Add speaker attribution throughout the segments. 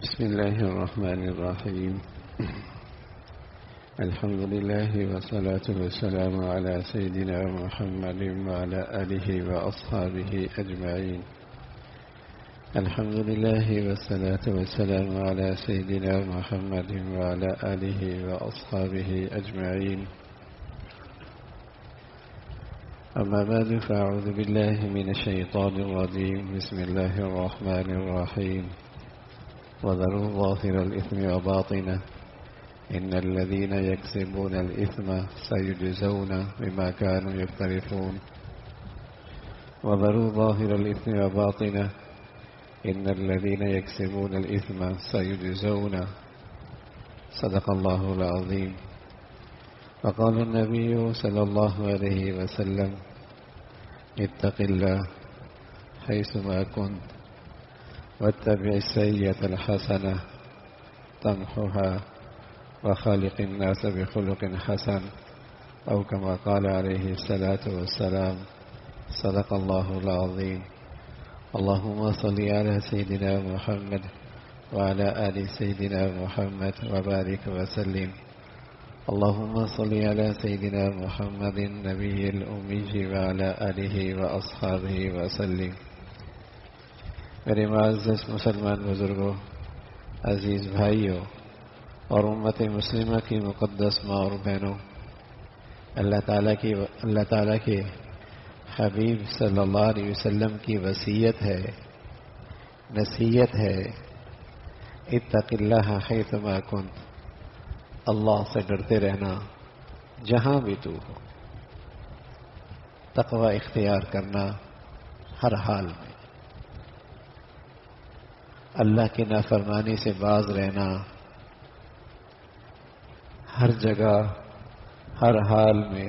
Speaker 1: بسم الله الرحمن الرحيم. الحمد لله والصلاة والسلام على سيدنا محمد وعلى آله وأصحابه أجمعين. الحمد لله والصلاة والسلام على سيدنا محمد وعلى آله وأصحابه أجمعين. أما بعد فأعوذ بالله من الشيطان الرجيم. بسم الله الرحمن الرحيم. وذروا ظاهر الإثم وباطنه إن الذين يكسبون الإثم سيجزون بما كانوا يقترفون. وذروا ظاهر الإثم وباطنه إن الذين يكسبون الإثم سيجزون. صدق الله العظيم. وقال النبي صلى الله عليه وسلم اتق الله حيثما كنت واتبع السيئة الحسنة تمحها وخالق الناس بخلق حسن أو كما قال عليه الصلاة والسلام. صدق الله العظيم. اللهم صل على سيدنا محمد وعلى آل سيدنا محمد وبارك وسلم. اللهم صل على سيدنا محمد النبي الأمي وعلى آله وأصحابه وسلم. میرے معزز مسلمان بزرگوں، عزیز بھائیوں اور امت مسلمہ کی مقدس ماں اور بہنوں، اللہ تعالیٰ کے حبیب صلی اللہ علیہ وسلم کی وصیت ہے، نصیحت ہے، اتق اللہ حیثما کنت، اللہ سے ڈرتے رہنا جہاں بھی تو ہو، تقوی اختیار کرنا ہر حال میں، اللہ کی نافرمانی سے باز رہنا ہر جگہ ہر حال میں،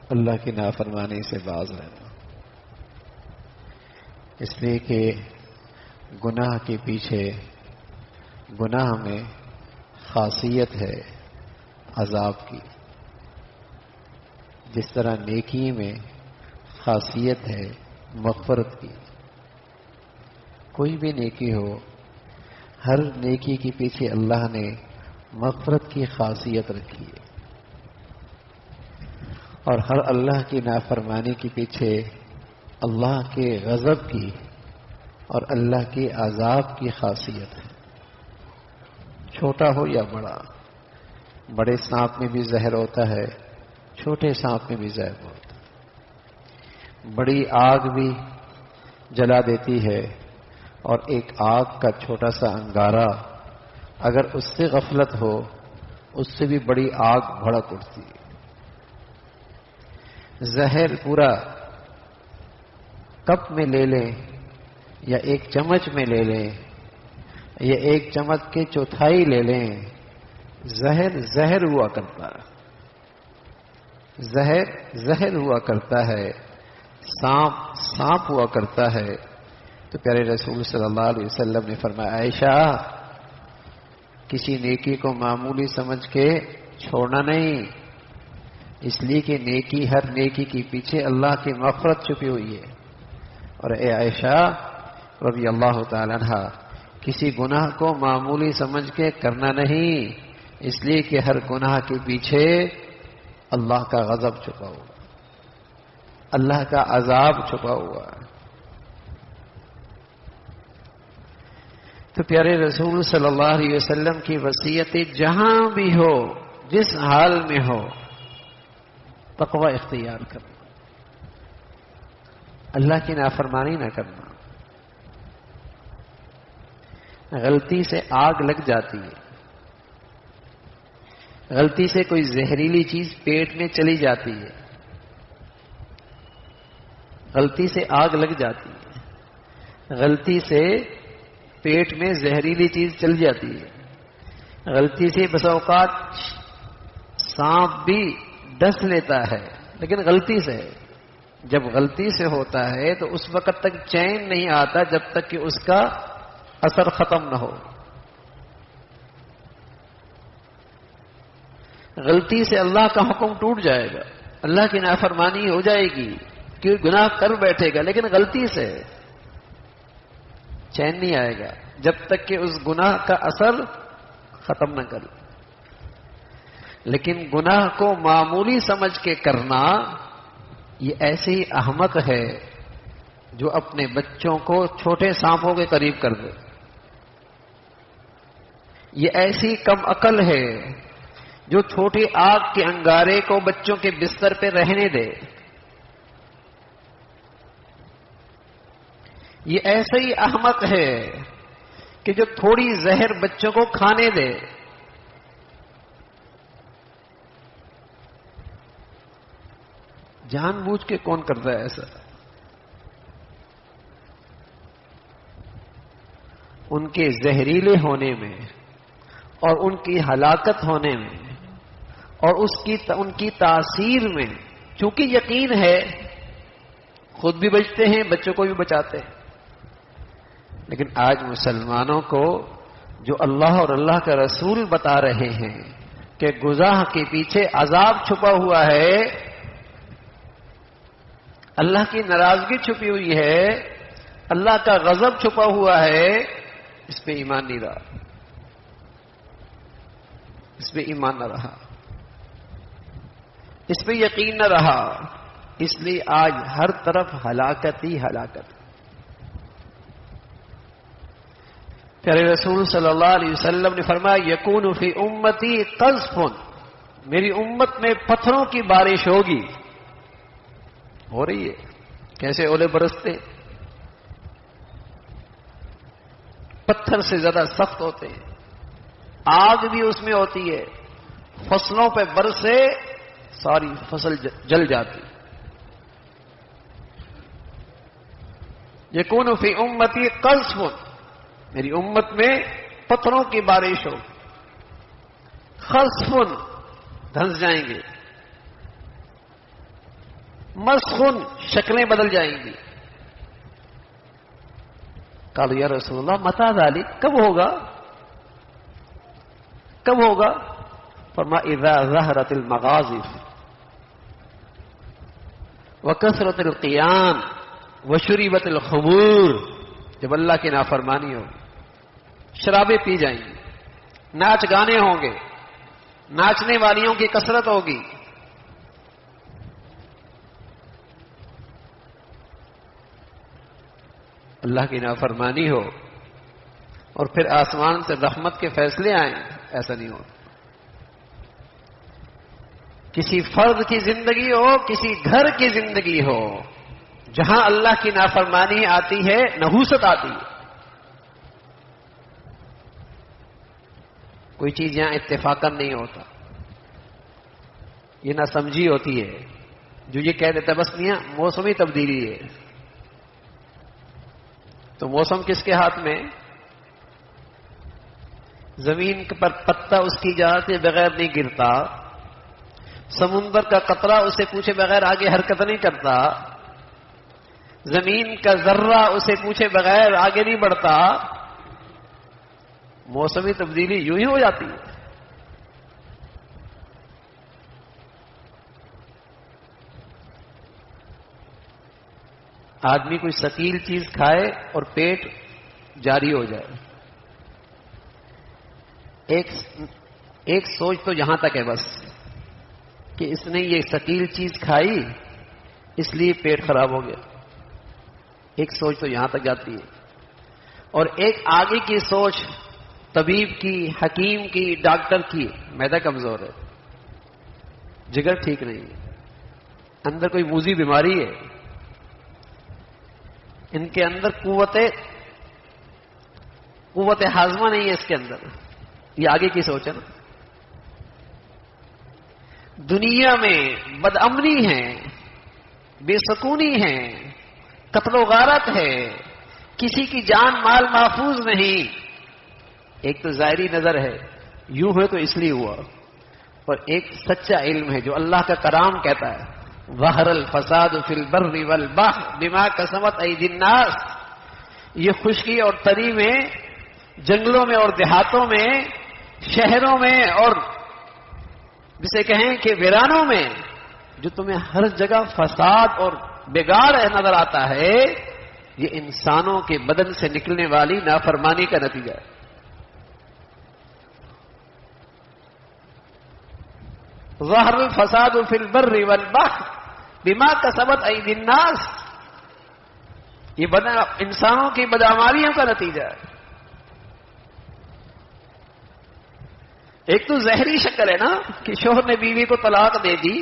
Speaker 1: اللہ کی نافرمانی سے باز رہنا، اس لیے کہ گناہ کے پیچھے، گناہ میں خاصیت ہے عذاب کی، جس طرح نیکی میں خاصیت ہے مغفرت کی۔ کوئی بھی نیکی ہو، ہر نیکی کے پیچھے اللہ نے مغفرت کی خاصیت رکھی ہے، اور ہر اللہ کی نافرمانی کے پیچھے اللہ کے غضب کی اور اللہ کے عذاب کی خاصیت ہے، چھوٹا ہو یا بڑا۔ بڑے سانپ میں بھی زہر ہوتا ہے، چھوٹے سانپ میں بھی زہر ہوتا ہے۔ بڑی آگ بھی جلا دیتی ہے، اور ایک آگ کا چھوٹا سا انگارہ اگر اس سے غفلت ہو، اس سے بھی بڑی آگ بھڑک اٹھتی ہے۔ زہر پورا کپ میں لے لیں یا ایک چمچ میں لے لیں یا ایک چمچ کے چوتھائی لے لیں، زہر زہر ہوا کرتا ہے، زہر زہر ہوا کرتا ہے، سانپ سانپ ہوا کرتا ہے۔ تو پیارے رسول صلی اللہ علیہ وسلم نے فرمایا، عائشہ کسی نیکی کو معمولی سمجھ کے چھوڑنا نہیں، اس لیے کہ نیکی، ہر نیکی کے پیچھے اللہ کی مغفرت چھپی ہوئی ہے۔ اور اے عائشہ رضی اللہ تعالی عنہ، کسی گناہ کو معمولی سمجھ کے کرنا نہیں، اس لیے کہ ہر گناہ کے پیچھے اللہ کا غضب چھپا ہوا، اللہ کا عذاب چھپا ہوا ہے۔ تو پیارے رسول صلی اللہ علیہ وسلم کی وصیت جہاں بھی ہو، جس حال میں ہو، تقوی اختیار کرنا، اللہ کی نافرمانی نہ کرنا۔ غلطی سے آگ لگ جاتی ہے، غلطی سے کوئی زہریلی چیز پیٹ میں چلی جاتی ہے، غلطی سے آگ لگ جاتی ہے، غلطی سے پیٹ میں زہریلی چیز چل جاتی ہے، غلطی سے بس اوقات سانپ بھی ڈس لیتا ہے، لیکن غلطی سے۔ جب غلطی سے ہوتا ہے تو اس وقت تک چین نہیں آتا جب تک کہ اس کا اثر ختم نہ ہو۔ غلطی سے اللہ کا حکم ٹوٹ جائے گا، اللہ کی نافرمانی ہو جائے گی، کہ گناہ کر بیٹھے گا، لیکن غلطی سے چین نہیں آئے گا۔ جب تک کہ اس گناہ کا اثر ختم نہ کر. لیکن گناہ کو معمولی سمجھ کے کرنا یہ ایسے ہی احمق ہے جو اپنے بچوں کو چھوٹے سانپوں کے قریب کر دے. یہ ایسی کم عقل ہے جو چھوٹی آگ کے انگارے کو بچوں کے بستر پہ رہنے دے. یہ ایسا ہی احمق ہے کہ جو تھوڑی زہر بچوں کو کھانے دے. جان بوجھ کے کون کرتا ہے ایسا؟ ان کے زہریلے ہونے میں اور ان کی ہلاکت ہونے میں اور ان کی تاثیر میں چونکہ یقین ہے خود بھی بچتے ہیں بچوں کو بھی بچاتے ہیں. لیکن آج مسلمانوں کو جو اللہ اور اللہ کا رسول بتا رہے ہیں کہ گناہ کے پیچھے عذاب چھپا ہوا ہے، اللہ کی ناراضگی چھپی ہوئی ہے، اللہ کا غضب چھپا ہوا ہے، اس پہ ایمان نہیں رہا، اس پہ ایمان نہ رہا، اس پہ یقین نہ رہا. اس لیے آج ہر طرف ہلاکت ہی ہلاکت. پیارے رسول صلی اللہ علیہ وسلم نے فرمایا یکون فی امتی قذف، میری امت میں پتھروں کی بارش ہوگی. ہو رہی ہے. کیسے اولے برستے؟ پتھر سے زیادہ سخت ہوتے ہیں. آگ بھی اس میں ہوتی ہے، فصلوں پہ برسے ساری فصل جل جاتی. یکون فی امتی قذف، میری امت میں پتھروں کی بارش ہو. خسف، دھنس جائیں گے. مسخن، شکلیں بدل جائیں گی. قالوا یا رسول اللہ متى ذلك، کب ہوگا؟ کب ہوگا؟ فرمایا اذا ظہرت المغازف وکثرت القیان وشربت الخمور، جب اللہ کی نافرمانی ہوگی، شرابیں پی جائیں گی، ناچ گانے ہوں گے، ناچنے والیوں کی کثرت ہوگی. اللہ کی نافرمانی ہو اور پھر آسمان سے رحمت کے فیصلے آئیں، ایسا نہیں ہوتا. کسی فرد کی زندگی ہو، کسی گھر کی زندگی ہو، جہاں اللہ کی نافرمانی آتی ہے نحوست آتی ہے. کوئی چیز یہاں اتفاقاً نہیں ہوتا، یہ نہ سمجھی ہوتی ہے. جو یہ کہہ دیتا بس میاں موسمی تبدیلی ہے، تو موسم کس کے ہاتھ میں؟ زمین پر پتا اس کی اجازت کے بغیر نہیں گرتا، سمندر کا قطرہ اسے پوچھے بغیر آگے حرکت نہیں کرتا، زمین کا ذرہ اسے پوچھے بغیر آگے نہیں بڑھتا. موسمی تبدیلی یوں ہی ہو جاتی ہے. آدمی کوئی ثقیل چیز کھائے اور پیٹ جاری ہو جائے. ایک سوچ تو یہاں تک ہے بس کہ اس نے یہ ثقیل چیز کھائی اس لیے پیٹ خراب ہو گیا. ایک سوچ تو یہاں تک جاتی ہے. اور ایک آگے کی سوچ طبیب کی، حکیم کی، ڈاکٹر کی، معدہ کمزور ہے، جگر ٹھیک نہیں ہے، اندر کوئی موذی بیماری ہے، ان کے اندر قوت ہاضمہ نہیں ہے اس کے اندر. یہ آگے کی سوچ ہے نا. دنیا میں بدامنی ہے، بے سکونی ہے، قتل و غارت ہے، کسی کی جان مال محفوظ نہیں. ایک تو ظاہری نظر ہے، یوں ہے تو اس لیے ہوا، اور ایک سچا علم ہے جو اللہ کا کلام کہتا ہے ظہر الفساد فی البر والبحر بما کسبت ایدی الناس. یہ خشکی اور تری میں، جنگلوں میں اور دیہاتوں میں، شہروں میں اور جسے کہیں کہ ویرانوں میں جو تمہیں ہر جگہ فساد اور بگاڑ نظر آتا ہے، یہ انسانوں کے بدن سے نکلنے والی نافرمانی کا نتیجہ ہے. ظہر الفساد فی البر والبحر بما کسبت ایدی الناس. یہ انسانوں کی بدعمالیوں کا نتیجہ ہے. ایک تو زہری شکل ہے نا کہ شوہر نے بیوی کو طلاق دے دی،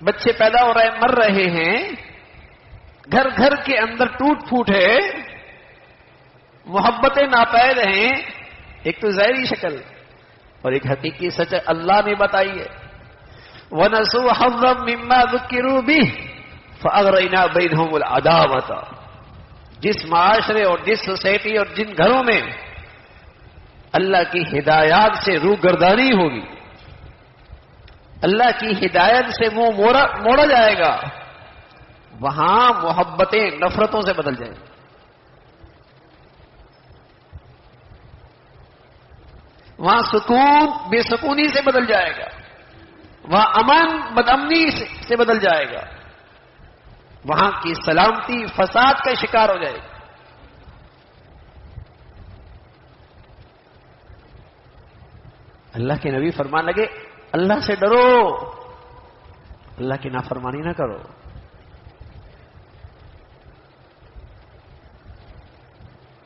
Speaker 1: بچے پیدا ہو رہے مر رہے ہیں، گھر گھر کے اندر ٹوٹ پھوٹ ہے، محبتیں ناپید ہیں. ایک تو ظاہری شکل اور ایک حقیقی سچ اللہ نے بتائی ہے. وَنَسُوا حَظًّا مِمَّا ذُكِّرُوا بِهِ فَأَغْرَيْنَا بَيْنَهُمُ الْعَدَاوَةَ. جس معاشرے اور جس سوسائٹی اور جن گھروں میں اللہ کی ہدایات سے روگردانی ہوگی، اللہ کی ہدایت سے منہ موڑا جائے گا، وہاں محبتیں نفرتوں سے بدل جائیں گی. وہاں سکون بے سکونی سے بدل جائے گا، وہاں امن بدامنی سے بدل جائے گا، وہاں کی سلامتی فساد کا شکار ہو جائے گی. اللہ کے نبی فرمان لگے اللہ سے ڈرو، اللہ کی نافرمانی نہ کرو.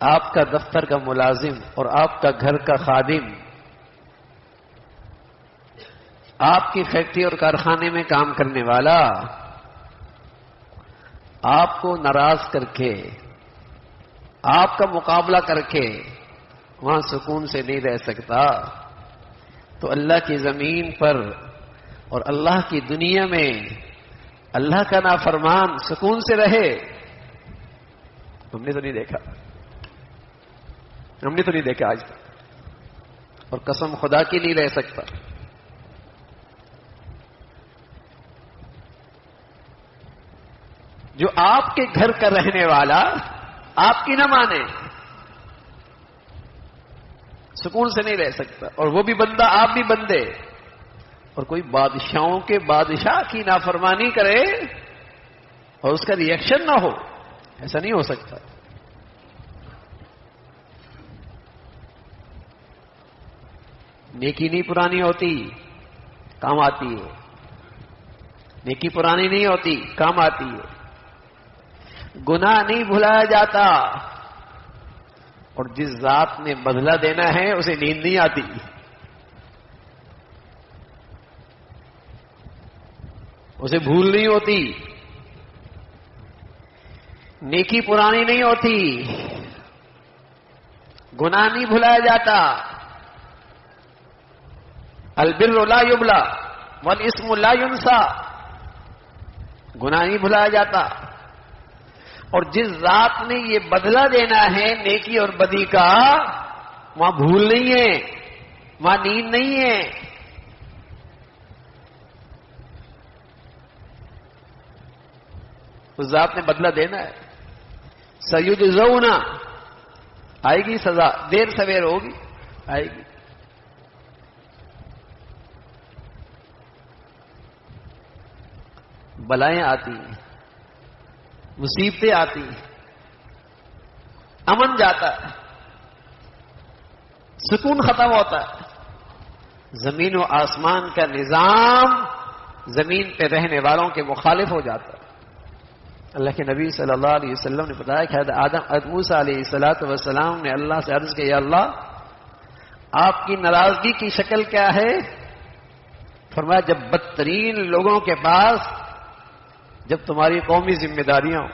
Speaker 1: آپ کا دفتر کا ملازم اور آپ کا گھر کا خادم آپ کی فیکٹری اور کارخانے میں کام کرنے والا آپ کو ناراض کر کے، آپ کا مقابلہ کر کے وہاں سکون سے نہیں رہ سکتا، تو اللہ کی زمین پر اور اللہ کی دنیا میں اللہ کا نافرمان سکون سے رہے. ہم نے تو نہیں دیکھا آج تک، اور قسم خدا کی نہیں رہ سکتا. جو آپ کے گھر کا رہنے والا آپ کی نہ مانے سکون سے نہیں رہ سکتا، اور وہ بھی بندہ آپ بھی بندے. اور کوئی بادشاہوں کے بادشاہ کی نافرمانی کرے اور اس کا ریئیکشن نہ ہو، ایسا نہیں ہو سکتا. نیکی نہیں پرانی ہوتی، کام آتی ہے. نیکی پرانی نہیں ہوتی، کام آتی ہے. گناہ نہیں بھلایا جاتا، اور جس ذات نے بدلہ دینا ہے اسے نیند نہیں آتی. اسے بھول نہیں ہوتی. نیکی پرانی نہیں ہوتی، گناہ نہیں بھلایا جاتا. البر لا یبلا والاسم لا ینسا. گناہ نہیں بھلایا جاتا، اور جس ذات نے یہ بدلہ دینا ہے نیکی اور بدی کا، وہاں بھول نہیں ہے، وہاں نیند نہیں ہے. اس ذات نے بدلہ دینا ہے. سیجزون، آئے گی سزا، دیر سویر ہوگی، آئے گی. بلائیں آتی ہیں، مصیبتیں آتی ہیں، امن جاتا ہے، سکون ختم ہوتا ہے. زمین و آسمان کا نظام زمین پہ رہنے والوں کے مخالف ہو جاتا ہے. اللہ کے نبی صلی اللہ علیہ وسلم نے بتایا کہ حضرت موسیٰ علیہ السلام نے اللہ سے عرض کیا، یا اللہ آپ کی ناراضگی کی شکل کیا ہے؟ فرمایا جب بدترین لوگوں کے پاس، جب تمہاری قومی ذمہ داریاں،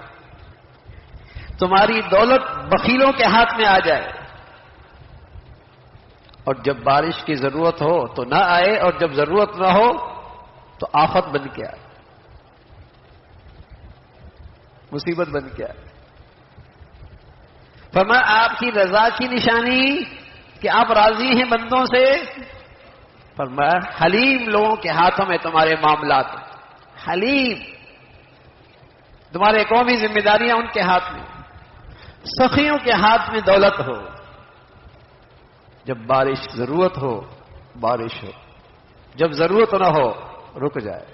Speaker 1: تمہاری دولت بخیلوں کے ہاتھ میں آ جائے، اور جب بارش کی ضرورت ہو تو نہ آئے، اور جب ضرورت نہ ہو تو آفت بن کے آئے، مصیبت بن کے آئے. فرمایا آپ کی رضا کی نشانی کہ آپ راضی ہیں بندوں سے. فرمایا حلیم لوگوں کے ہاتھوں میں تمہارے معاملات، حلیم تمہارے قومی ذمہ داریاں ان کے ہاتھ میں. سخیوں کے ہاتھ میں دولت ہو، جب بارش ضرورت ہو بارش ہو، جب ضرورت نہ ہو رک جائے.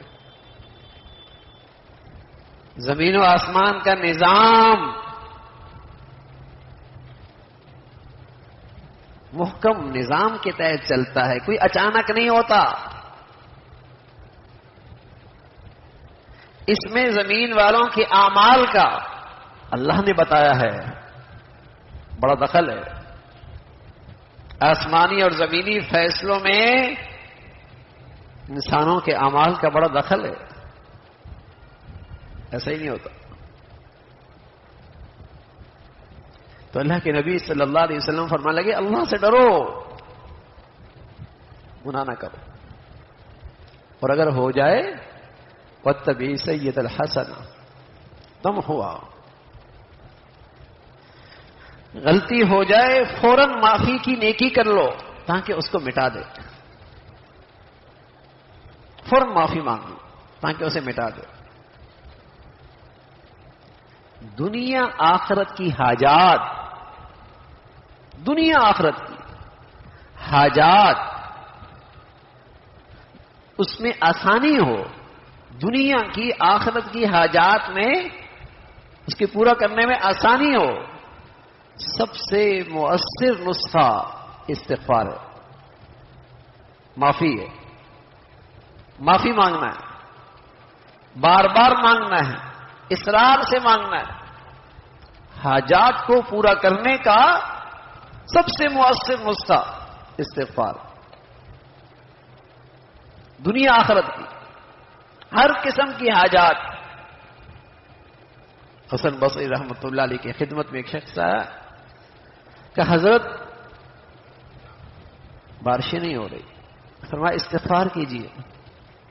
Speaker 1: زمین و آسمان کا نظام محکم نظام کے تحت چلتا ہے، کوئی اچانک نہیں ہوتا. اس میں زمین والوں کے اعمال کا اللہ نے بتایا ہے بڑا دخل ہے. آسمانی اور زمینی فیصلوں میں انسانوں کے اعمال کا بڑا دخل ہے. ایسا ہی نہیں ہوتا. تو اللہ کے نبی صلی اللہ علیہ وسلم فرمانے لگے اللہ سے ڈرو، گناہ نہ کرو، اور اگر ہو جائے وَاتَّبِعِ سَيِّئَةَ الْحَسَنَةَ، تم ہوا غلطی ہو جائے فوراً معافی کی نیکی کر لو تاکہ اس کو مٹا دے. فوراً معافی مانگ لو تاکہ اسے مٹا دے. دنیا آخرت کی حاجات، دنیا آخرت کی حاجات اس میں آسانی ہو، دنیا کی آخرت کی حاجات میں اس کے پورا کرنے میں آسانی ہو، سب سے مؤثر نسخہ استغفار ہے، معافی ہے. معافی مانگنا ہے، بار بار مانگنا ہے، اصرار سے مانگنا ہے. حاجات کو پورا کرنے کا سب سے مؤثر نسخہ استغفار. دنیا آخرت کی ہر قسم کی حاجات. حسن بصری رحمۃ اللہ علیہ کی خدمت میں ایک شخص آیا کہ حضرت بارشیں نہیں ہو رہی، فرمایا استغفار کیجئے.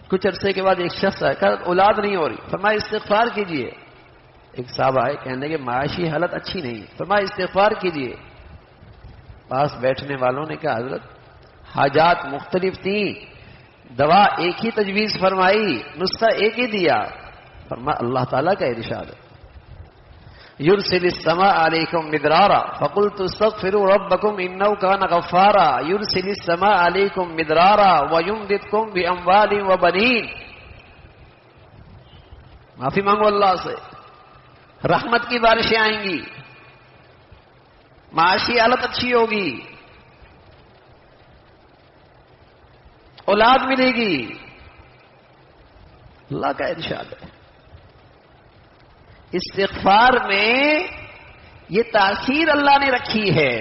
Speaker 1: کچھ عرصے کے بعد ایک شخص آیا کہ اولاد نہیں ہو رہی، فرمایا استغفار کیجئے. ایک صاحب آئے کہنے کہ معاشی حالت اچھی نہیں، فرمایا استغفار کیجئے. پاس بیٹھنے والوں نے کہا حضرت حاجات مختلف تھیں، دوا ایک ہی تجویز فرمائی، نسخہ ایک ہی دیا. فرمایا اللہ تعالیٰ کا ارشاد ہے يرسل السماء عليكم مدرارا فقلت استغفروا ربكم انه كان غفارا يرسل السماء عليكم مدرارا ويمددكم باموال وبنين. معافی مانگو اللہ سے، رحمت کی بارشیں آئیں گی، معاشی حالت اچھی ہوگی، اولاد ملے گی. اللہ کا ارشاد ہے. استغفار میں یہ تاثیر اللہ نے رکھی ہے.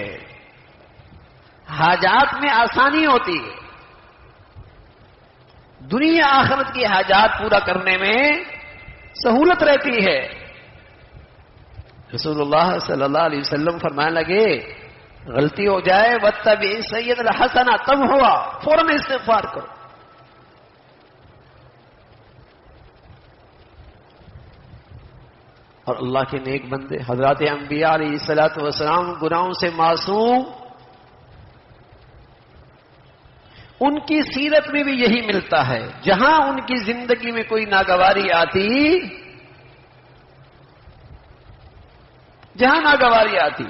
Speaker 1: حاجات میں آسانی ہوتی ہے، دنیا آخرت کی حاجات پورا کرنے میں سہولت رہتی ہے. رسول اللہ صلی اللہ علیہ وسلم فرمانے لگے غلطی ہو جائے وَاتَّبِعِ سَيِّئَةَ الْحَسَنَةَ، تم ہوا فوراً استغفار کرو. اور اللہ کے نیک بندے حضرات انبیاء علیہ الصلوۃ والسلام گناہوں سے معصوم، ان کی سیرت میں بھی یہی ملتا ہے. جہاں ان کی زندگی میں کوئی ناگواری آتی، جہاں ناگواری آتی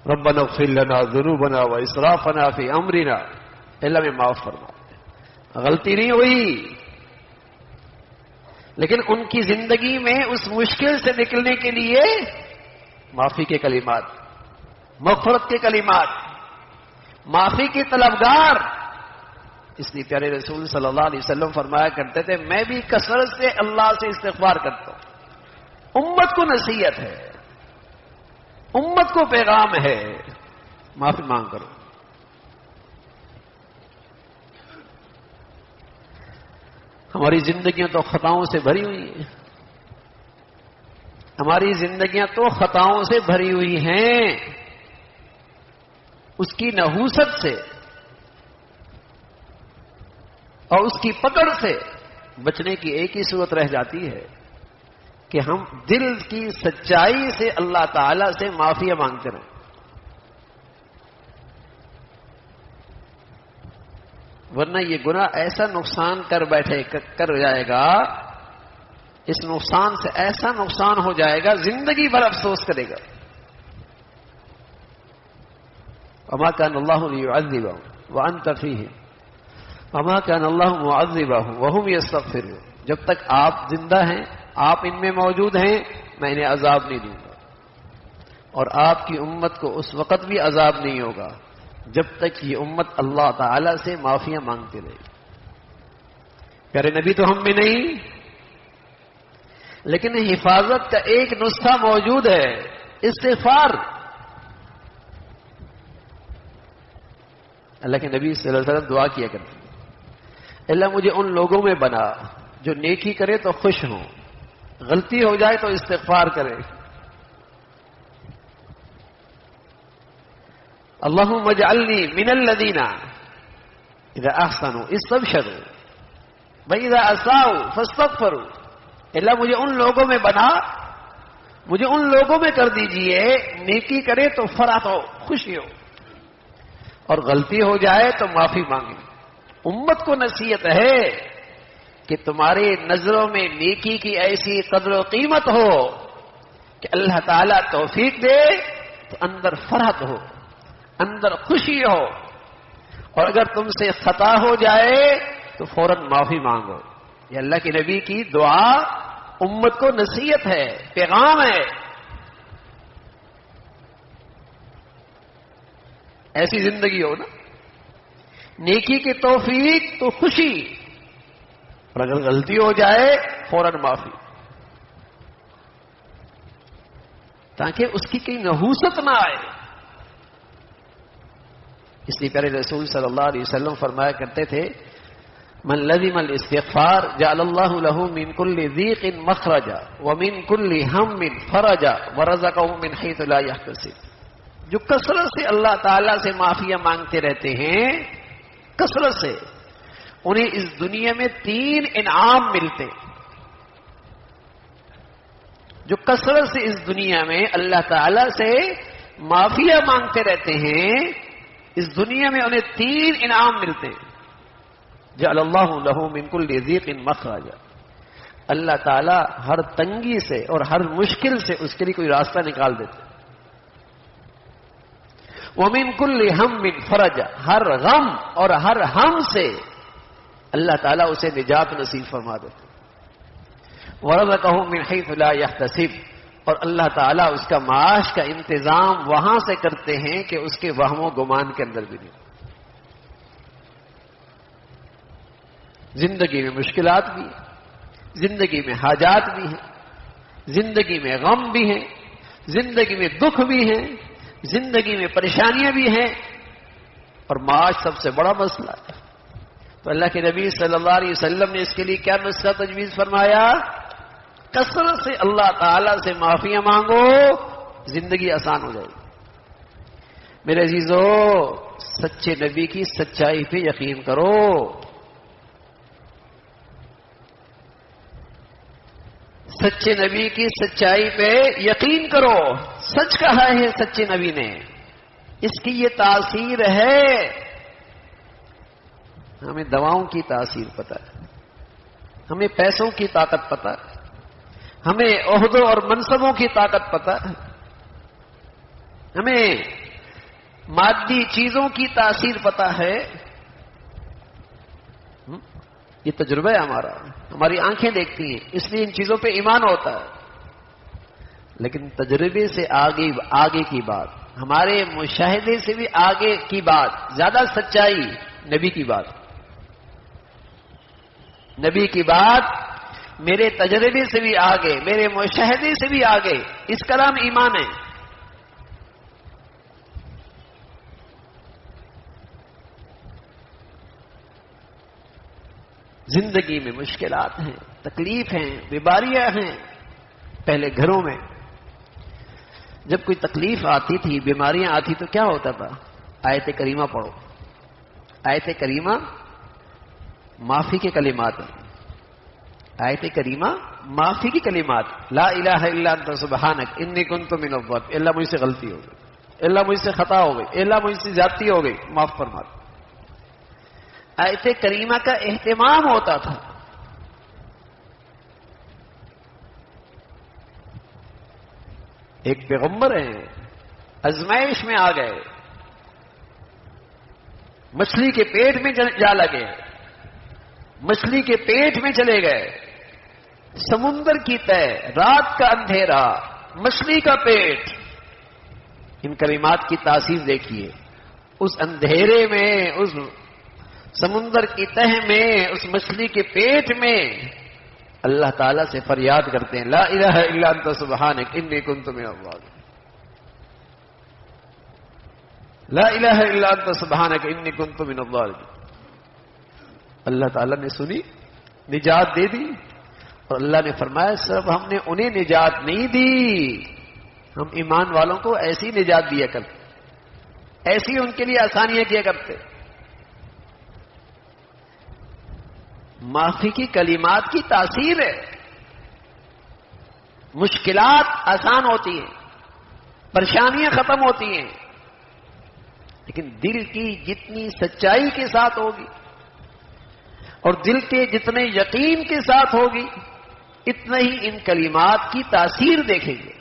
Speaker 1: ربنا اغفر لنا ذنوبنا واسرافنا فی امرنا، اللہ میں معاف فرما. غلطی نہیں ہوئی لیکن ان کی زندگی میں اس مشکل سے نکلنے کے لیے معافی کے کلمات، مغفرت کے کلمات، معافی کے طلبگار. اس لیے پیارے رسول صلی اللہ علیہ وسلم فرمایا کرتے تھے میں بھی کثرت سے اللہ سے استغفار کرتا ہوں. امت کو نصیحت ہے، امت کو پیغام ہے، معافی مانگ کرو. ہماری زندگیاں تو خطاؤں سے بھری ہوئی ہیں، ہماری زندگیاں تو خطاؤں سے بھری ہوئی ہیں. اس کی نحوست سے اور اس کی پکڑ سے بچنے کی ایک ہی صورت رہ جاتی ہے کہ ہم دل کی سچائی سے اللہ تعالی سے معافی مانگتے رہیں. ورنہ یہ گناہ ایسا نقصان کر جائے گا، اس نقصان سے ایسا نقصان ہو جائے گا زندگی بھر افسوس کرے گا. وما كان الله ليعذبهم وانت فيهم وما كان الله معذبهم وهم يستغفرون. جب تک آپ زندہ ہیں، آپ ان میں موجود ہیں، میں انہیں عذاب نہیں دوں گا، اور آپ کی امت کو اس وقت بھی عذاب نہیں ہوگا جب تک یہ امت اللہ تعالی سے معافیاں مانگتے رہے. پیارے نبی تو ہم میں نہیں، لیکن حفاظت کا ایک نسخہ موجود ہے، استغفار. اللہ کے نبی صلی اللہ علیہ وسلم دعا کیا کرتے ہیں، اللہ مجھے ان لوگوں میں بنا جو نیکی کرے تو خوش ہوں، غلطی ہو جائے تو استغفار کرے. اللہم اجعلنی من الذین اذا احسنوا استبشروا واذا اساءوا فاستغفروا. اللہ مجھے ان لوگوں میں بنا، مجھے ان لوگوں میں کر دیجئے نیکی کرے تو فرحت ہو، خوشی ہو، اور غلطی ہو جائے تو معافی مانگے. امت کو نصیحت ہے کہ تمہارے نظروں میں نیکی کی ایسی قدر و قیمت ہو کہ اللہ تعالیٰ توفیق دے تو اندر فرحت ہو، اندر خوشی ہو، اور اگر تم سے خطا ہو جائے تو فوراً معافی مانگو. یہ اللہ کے نبی کی دعا امت کو نصیحت ہے، پیغام ہے. ایسی زندگی ہو نا، نیکی کی توفیق تو خوشی، اور اگر غلطی ہو جائے فوراً معافی، تاکہ اس کی کہیں نحوست نہ آئے. اس لیے پیارے رسول صلی اللہ علیہ وسلم فرمایا کرتے تھے، من لزم الاستغفار جعل اللہ له من كل ضيق مخرجا ومن كل هم فرجا ورزقه من حيث لا يحتسب. جو کثرت سے اللہ تعالیٰ سے معافیاں مانگتے رہتے ہیں، کثرت سے، انہیں اس دنیا میں 3 انعام ملتے. جو کثرت سے اس دنیا میں اللہ تعالیٰ سے معافیاں مانگتے رہتے ہیں، اس دنیا میں انہیں 3 انعام ملتے. جعل اللہ له من كل ضيق مخرجا. اللہ تعالیٰ ہر تنگی سے اور ہر مشکل سے اس کے لیے کوئی راستہ نکال دیتے. وَمِن كُلِّ هَمٍّ فَرَجًا. ہر غم اور ہر ہم سے اللہ تعالیٰ اسے نجات نصیب فرما دیتے. وَرَزَقَهُ مِنْ حَيْثُ لَا يَحْتَسِبُ. اور اللہ تعالیٰ اس کا معاش کا انتظام وہاں سے کرتے ہیں کہ اس کے وہم و گمان کے اندر بھی نہیں. زندگی میں مشکلات بھی ہیں، زندگی میں حاجات بھی ہیں، زندگی میں غم بھی ہیں، زندگی میں دکھ بھی ہیں، زندگی میں پریشانیاں بھی ہیں، اور معاش سب سے بڑا مسئلہ ہے. تو اللہ کے نبی صلی اللہ علیہ وسلم نے اس کے لیے کیا نسخہ تجویز فرمایا؟ کثرت سے اللہ تعالی سے معافیاں مانگو، زندگی آسان ہو جائے گی. میرے عزیزو، سچے نبی کی سچائی پہ یقین کرو. سچے نبی کی سچائی پہ یقین کرو. سچ کہا ہے سچے نبی نے، اس کی یہ تاثیر ہے. ہمیں دواؤں کی تاثیر پتہ ہے، ہمیں پیسوں کی طاقت پتہ ہے، ہمیں عہدوں اور منصبوں کی طاقت پتہ ہے، ہمیں مادی چیزوں کی تاثیر پتہ ہے. یہ تجربہ ہے ہمارا، ہماری آنکھیں دیکھتی ہیں، اس لیے ان چیزوں پہ ایمان ہوتا ہے. لیکن تجربے سے آگے کی بات، ہمارے مشاہدے سے بھی آگے کی بات، زیادہ سچائی نبی کی بات. نبی کی بات میرے تجربے سے بھی آگے، میرے مشاہدے سے بھی آگے. اس کا نام ایمان ہے. زندگی میں مشکلات ہیں، تکلیف ہیں، بیماریاں ہیں. پہلے گھروں میں جب کوئی تکلیف آتی تھی، بیماریاں آتی تو کیا ہوتا تھا؟ آیت کریمہ پڑھو. آیت کریمہ معافی کے کلمات ہیں. آیت کریمہ معافی کی کلمات. لا الہ الا انت سبحانک انی کنت من الظالمین. اللہ مجھ سے غلطی ہو گئی، اللہ مجھ سے خطا ہو گئی، اللہ مجھ سے زیادتی ہو گئی، معاف فرما. آیت کریمہ کا اہتمام ہوتا تھا. ایک پیغمبر ہیں، ازمائش میں آ گئے، مچھلی کے پیٹ میں جا لگے، مچھلی کے پیٹ میں چلے گئے. سمندر کی تہ، رات کا اندھیرا، مچھلی کا پیٹ. ان کلمات کی تاثیر دیکھیے. اس اندھیرے میں، اس سمندر کی تہ میں، اس مچھلی کے پیٹ میں اللہ تعالیٰ سے فریاد کرتے ہیں، لا الہ الا انت سبحانک انی کنت من الظالمین، لا الہ الا انت سبحانک انی کنت من الظالمین۔ اللہ تعالیٰ نے سنی، نجات دے دی، اور اللہ نے فرمایا صرف ہم نے انہیں نجات نہیں دی، ہم ایمان والوں کو ایسی نجات دیا کرتے، ایسی ان کے لیے آسانیاں کیا کرتے۔ معافی کی کلمات کی تاثیر ہے، مشکلات آسان ہوتی ہیں، پریشانیاں ختم ہوتی ہیں، لیکن دل کی جتنی سچائی کے ساتھ ہوگی اور دل کے جتنے یقین کے ساتھ ہوگی، اتنا ہی ان کلمات کی تاثیر دیکھیں گے۔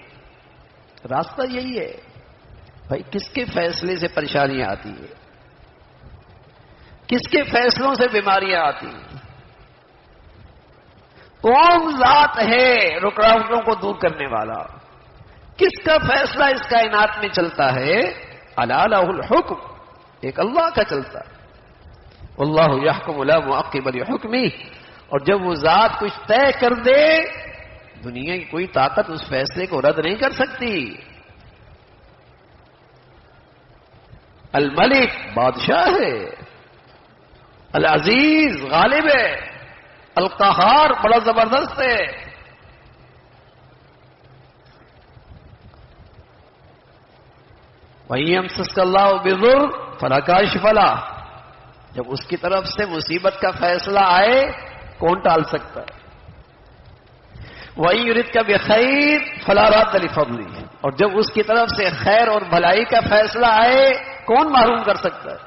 Speaker 1: راستہ یہی ہے بھائی، کس کے فیصلے سے پریشانیاں آتی ہیں، کس کے فیصلوں سے بیماریاں آتی ہیں، کون ذات ہے رکاوٹوں کو دور کرنے والا، کس کا فیصلہ اس کائنات میں چلتا ہے؟ الا لہ الحکم، ایک اللہ کا چلتا ہے، واللہ یحکم لا معقب لحکمہ، اور جب وہ ذات کچھ طے کر دے، دنیا کی کوئی طاقت اس فیصلے کو رد نہیں کر سکتی۔ الملک بادشاہ ہے، العزیز غالب ہے، القہار بڑا زبردست ہے۔ وَإِن يَمْسَسْكَ اللَّهُ بِضُرٍّ فَلَا كَاشِفَ لَهُ، جب اس کی طرف سے مصیبت کا فیصلہ آئے کون ٹال سکتا ہے؟ وَإِن يُرِدْكَ بِخَيْرٍ فَلَا رَادَّ لِفَضْلِهِ، اور جب اس کی طرف سے خیر اور بھلائی کا فیصلہ آئے کون محروم کر سکتا ہے؟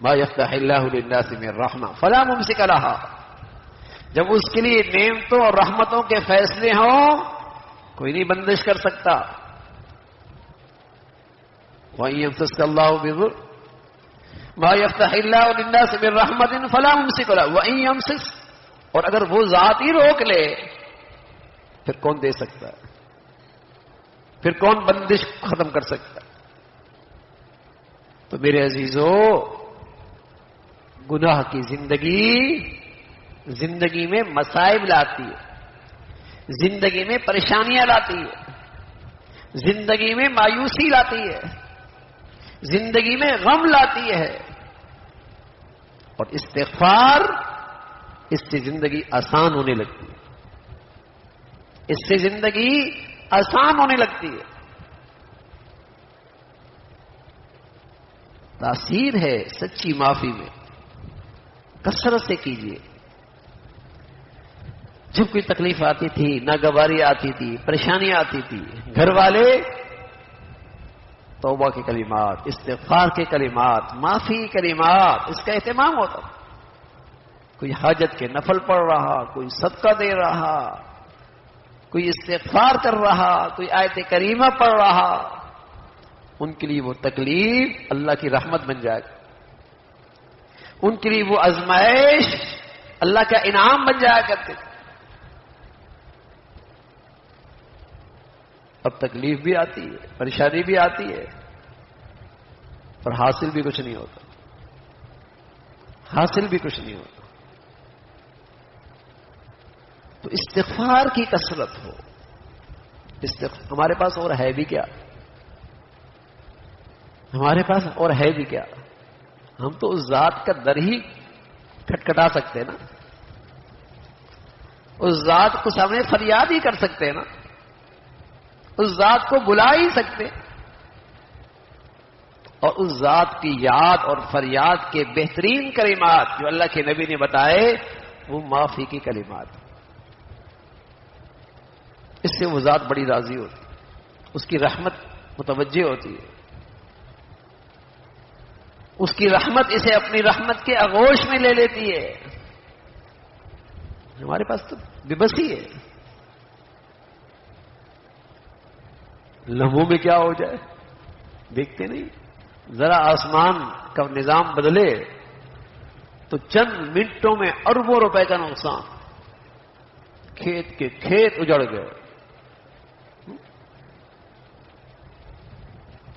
Speaker 1: مَا يَفْتَحِ اللَّهُ لِلنَّاسِ مِن رَحْمَةٍ فَلَا مُمْسِكَ لَهَا، جب اس کے لیے نعمتوں اور رحمتوں کے فیصلے ہوں کوئی نہیں بندش کر سکتا۔ وَإِن يَمْسَسْكَ اللَّهُ بِضُرٍّ مَا يَفْتَحِ اللَّهُ لِلنَّاسِ مِن رَحْمَةٍ فَلَا مُمْسِكَ لَهَا وَإِن يَمْسَسْ، اور اگر وہ ذات ہی روک لے پھر کون دے سکتا ہے؟ پھر کون بندش ختم کر سکتا ہے؟ تو میرے عزیزو، گناہ کی زندگی میں مصائب لاتی ہے، زندگی میں پریشانیاں لاتی ہے، زندگی میں مایوسی لاتی ہے، زندگی میں غم لاتی ہے، اور استغفار اس سے زندگی آسان ہونے لگتی ہے، اس سے زندگی آسان ہونے لگتی ہے۔ تاثیر ہے سچی معافی میں، کثرت سے کیجیے۔ جب کوئی تکلیف آتی تھی، ناگواری آتی تھی، پریشانیاں آتی تھی، گھر والے توبہ کے کلمات، استغفار کے کلمات، معافی کے کلمات، اس کا اہتمام ہوتا تھا۔ کوئی حاجت کے نفل پڑھ رہا، کوئی صدقہ دے رہا، کوئی استغفار کر رہا، کوئی آیت کریمہ پڑھ رہا، ان کے لیے وہ تکلیف اللہ کی رحمت بن جائے گا، ان کے لیے وہ آزمائش اللہ کا انعام بن جایا کرتے تھے۔ اب تکلیف بھی آتی ہے، پریشانی بھی آتی ہے، اور حاصل بھی کچھ نہیں ہوتا، حاصل بھی کچھ نہیں ہوتا۔ تو استغفار کی کثرت ہو۔ ہمارے پاس اور ہے بھی کیا؟ ہمارے پاس اور ہے بھی کیا؟ ہم تو اس ذات کا در ہی کھٹکھٹا سکتے ہیں نا، اس ذات کو سامنے فریاد ہی کر سکتے ہیں نا، اس ذات کو بلا ہی سکتے، اور اس ذات کی یاد اور فریاد کے بہترین کلمات جو اللہ کے نبی نے بتائے وہ معافی کی کلمات، اس سے وہ ذات بڑی راضی ہوتی ہے، اس کی رحمت متوجہ ہوتی ہے، اس کی رحمت اسے اپنی رحمت کے آغوش میں لے لیتی ہے۔ ہمارے پاس تو بے بسی ہے، لمحوں میں کیا ہو جائے دیکھتے نہیں، ذرا آسمان کا نظام بدلے تو چند منٹوں میں اربوں روپے کا نقصان، کھیت کے کھیت اجڑ گئے،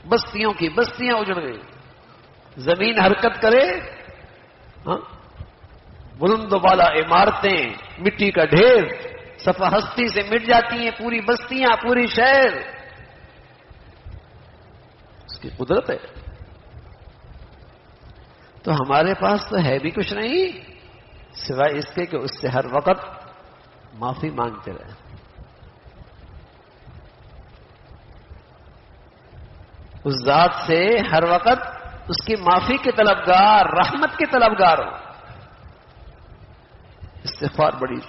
Speaker 1: بستیوں کی بستیاں اجڑ گئی، زمین حرکت کرے، ہاں بلند و بالا عمارتیں، مٹی کا ڈھیر، صفحہ ہستی سے مٹ جاتی ہیں پوری بستیاں، پوری شہر. اس کی قدرت ہے. تو ہمارے پاس تو ہے بھی کچھ نہیں سوائے اس کے کہ اس سے ہر وقت معافی مانگتے رہے. اس ذات سے ہر وقت اس کی معافی کے طلبگار، رحمت کے طلبگار ہو. استغفار بڑی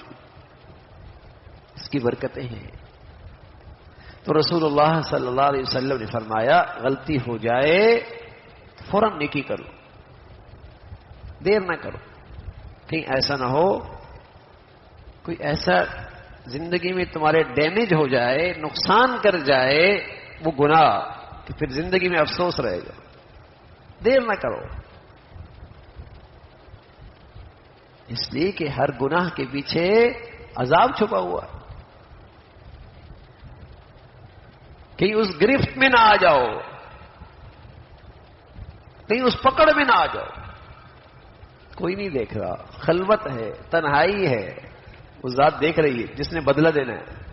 Speaker 1: اس کی برکتیں ہیں. تو رسول اللہ صلی اللہ علیہ وسلم نے فرمایا غلطی ہو جائے فوراً نیکی کرو، دیر نہ کرو. کہیں ایسا نہ ہو کوئی ایسا زندگی میں تمہارے ڈیمیج ہو جائے، نقصان کر جائے وہ گناہ کہ پھر زندگی میں افسوس رہے گا. دیر نہ کرو، اس لیے کہ ہر گناہ کے پیچھے عذاب چھپا ہوا ہے. کہیں اس گرفت میں نہ آ جاؤ، کہیں اس پکڑ میں نہ آ جاؤ. کوئی نہیں دیکھ رہا، خلوت ہے، تنہائی ہے، وہ ذات دیکھ رہی ہے جس نے بدلہ دینا ہے.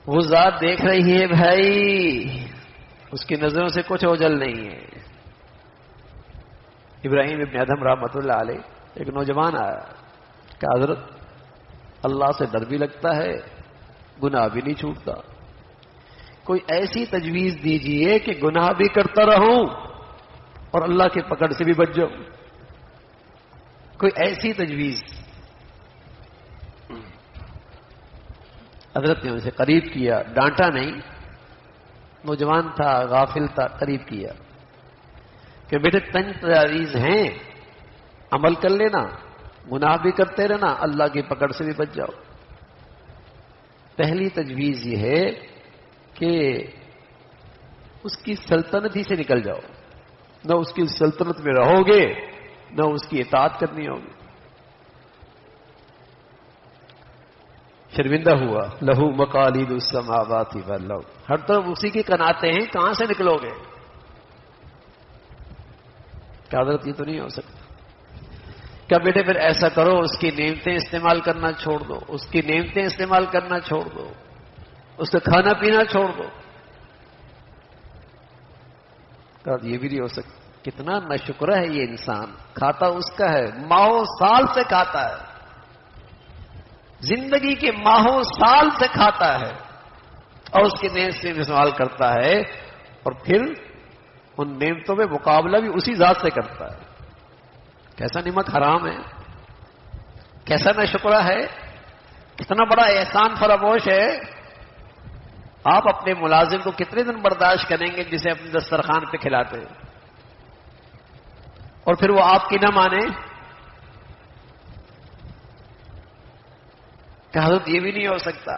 Speaker 1: وہ ذات دیکھ رہی ہے بھائی، اس کی نظروں سے کچھ اوجھل نہیں ہے. ابراہیم ابن ادھم رحمۃ اللہ علیہ ایک نوجوان آیا کہ حضرت اللہ سے ڈر بھی لگتا ہے، گناہ بھی نہیں چھوٹتا، کوئی ایسی تجویز دیجئے کہ گناہ بھی کرتا رہوں اور اللہ کے پکڑ سے بھی بچ جاؤں. کوئی ایسی تجویز. حضرت نے اسے قریب کیا، ڈانٹا نہیں، نوجوان تھا، غافل تھا، قریب کیا کہ بیٹے تجویز ہیں، عمل کر لینا، گناہ بھی کرتے رہنا، اللہ کی پکڑ سے بھی بچ جاؤ. پہلی تجویز یہ ہے کہ اس کی سلطنت ہی سے نکل جاؤ. نہ اس کی سلطنت میں رہو گے، نہ اس کی اطاعت کرنی ہوگی. شرمندہ ہوا. لہو مقالید السماوات والارض، ہر طرف اسی کی قناتیں ہیں، کہاں سے نکلو گے؟ کیا حضرت یہ تو نہیں ہو سکتا. کیا بیٹے پھر ایسا کرو اس کی نعمتیں استعمال کرنا چھوڑ دو، اس کی نعمتیں استعمال کرنا چھوڑ دو، اس کا کھانا پینا چھوڑ دو. یہ بھی نہیں ہو سکتا. کتنا ناشکر ہے یہ انسان، کھاتا اس کا ہے، ماہوں سال سے کھاتا ہے، زندگی کے ماہوں سال سے کھاتا ہے اور اس کی نعمت سے استعمال کرتا ہے، اور پھر ان نعمتوں میں مقابلہ بھی اسی ذات سے کرتا ہے. کیسا نعمت حرام ہے، کیسا ناشکرہ ہے، کتنا بڑا احسان فراموش ہے. آپ اپنے ملازم کو کتنے دن برداشت کریں گے جسے اپنے دسترخوان پہ کھلاتے ہیں اور پھر وہ آپ کی نہ مانے؟ کہ حضرت یہ بھی نہیں ہو سکتا.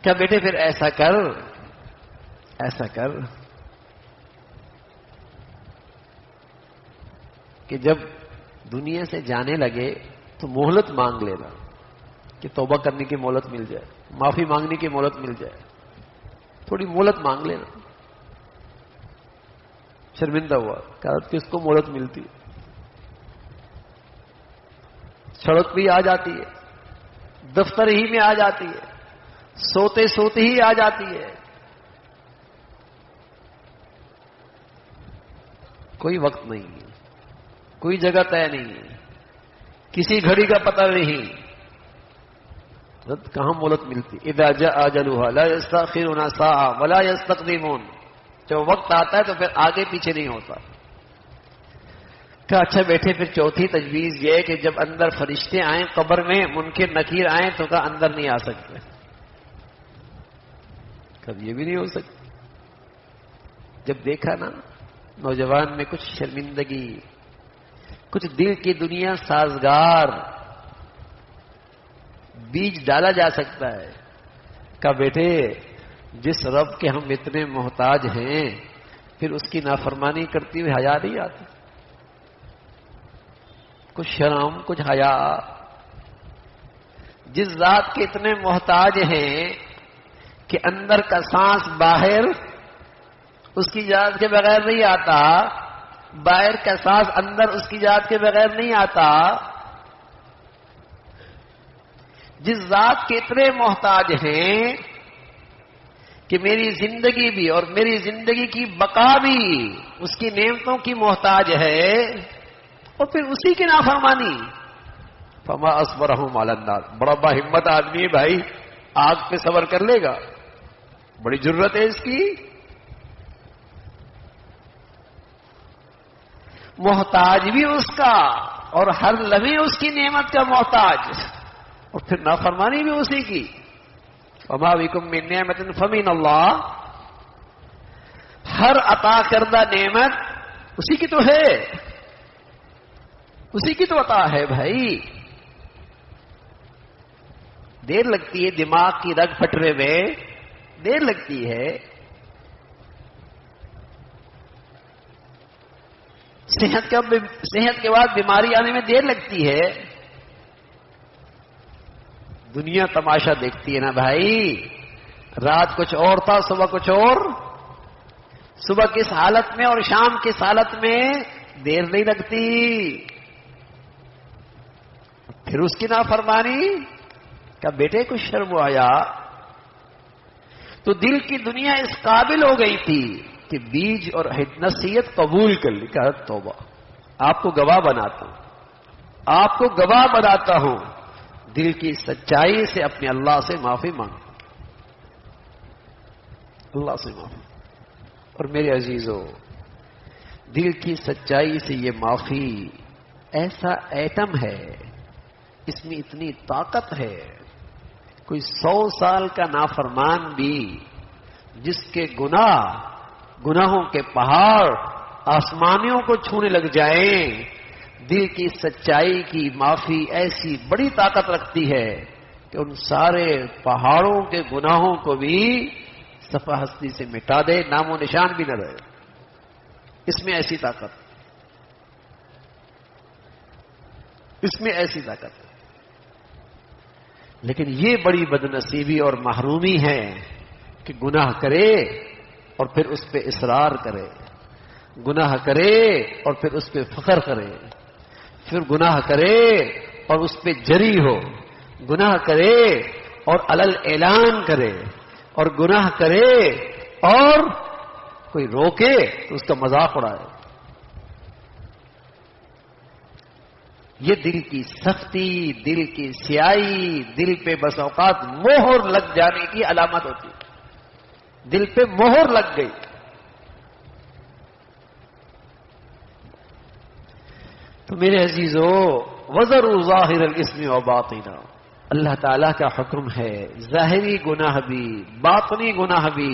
Speaker 1: کیا بیٹے پھر ایسا کر کہ جب دنیا سے جانے لگے تو مہلت مانگ لینا کہ توبہ کرنے کی مہلت مل جائے، معافی مانگنے کی مہلت مل جائے. تھوڑی مہلت مانگ لینا. شرمندہ ہوا کہ کس کو مہلت ملتی، سڑک بھی آ جاتی ہے، دفتر ہی میں آ جاتی ہے، سوتے سوتے ہی آ جاتی ہے. کوئی وقت نہیں، کوئی جگہ طے نہیں، کسی گھڑی کا پتہ نہیں. کہاں مہلت ملتی. اذا جاء اجلها لا يستأخرون ساعة ولا يستقدمون. جب وقت آتا ہے تو پھر آگے پیچھے نہیں ہوتا. کہ اچھا بیٹھے پھر چوتھی تجویز یہ ہے کہ جب اندر فرشتے آئیں قبر میں، منکر نکیر آئیں تو کہا اندر نہیں آ سکتے. کب یہ بھی نہیں ہو سکتا. جب دیکھا نا نوجوان میں کچھ شرمندگی، کچھ دل کی دنیا سازگار بیج ڈالا جا سکتا ہے. کہ بیٹے جس رب کے ہم اتنے محتاج ہیں پھر اس کی نافرمانی کرتی ہوئی حیا نہیں آتی. کچھ شرم، کچھ حیا. جس ذات کے اتنے محتاج ہیں کہ اندر کا سانس باہر اس کی اجازت کے بغیر نہیں آتا، باہر کا سانس اندر اس کی اجازت کے بغیر نہیں آتا. جس ذات کے اتنے محتاج ہیں کہ میری زندگی بھی اور میری زندگی کی بقا بھی اس کی نعمتوں کی محتاج ہے، اور پھر اسی کی نافرمانی. فما اصبرهم علی النار، بڑا با ہمت آدمی ہے بھائی، آگ پہ صبر کر لے گا، بڑی جرت ہے اس کی. محتاج بھی اس کا اور ہر لمحے اس کی نعمت کا محتاج، اور پھر نافرمانی بھی اسی کی. وما بکم من نعمت فمن اللہ، ہر عطا کردہ نعمت اسی کی تو ہے، اسی کی تو عطا ہے بھائی. دیر لگتی ہے دماغ کی رگ پھٹنے میں، دیر لگتی ہے. صحت کے بعد بیماری آنے میں دیر لگتی ہے. دنیا تماشا دیکھتی ہے نا بھائی، رات کچھ اور تھا صبح کچھ اور، صبح کس حالت میں اور شام کس حالت میں دیر نہیں لگتی. پھر اس کی نافرمانی کہ بیٹے کچھ شرم آیا. تو دل کی دنیا اس قابل ہو گئی تھی کہ بیج اور نصیحت قبول کر لی. کہا توبہ، آپ کو گواہ بناتا ہوں، آپ کو گواہ بناتا ہوں. دل کی سچائی سے اپنے اللہ سے معافی مانگ، اللہ سے معافی. اور میرے عزیزو، دل کی سچائی سے یہ معافی ایسا ایٹم ہے، اس میں اتنی طاقت ہے. کوئی 100 سال کا نافرمان بھی جس کے گناہوں کے پہاڑ آسمانیوں کو چھونے لگ جائیں، دل کی سچائی کی معافی ایسی بڑی طاقت رکھتی ہے کہ ان سارے پہاڑوں کے گناہوں کو بھی صفحہ ہستی سے مٹا دے، نام و نشان بھی نہ رہے. اس میں ایسی طاقت، اس میں ایسی طاقت. لیکن یہ بڑی بدنصیبی اور محرومی ہے کہ گناہ کرے اور پھر اس پہ اصرار کرے، گناہ کرے اور پھر اس پہ فخر کرے، پھر گناہ کرے اور اس پہ جری ہو، گناہ کرے اور علل اعلان کرے، اور گناہ کرے اور کوئی روکے تو اس کا مذاق اڑائے. یہ دل کی سختی، دل کی سیاہی، دل پہ بس اوقات مہر لگ جانے کی علامت ہوتی ہے. دل پہ مہر لگ گئی. تو میرے عزیزو، وَذَرُوا ظَاهِرَ الْإِثْمِ وَبَاطِنَهُ، اللہ تعالیٰ کا حکم ہے ظاہری گناہ بھی باطنی گناہ بھی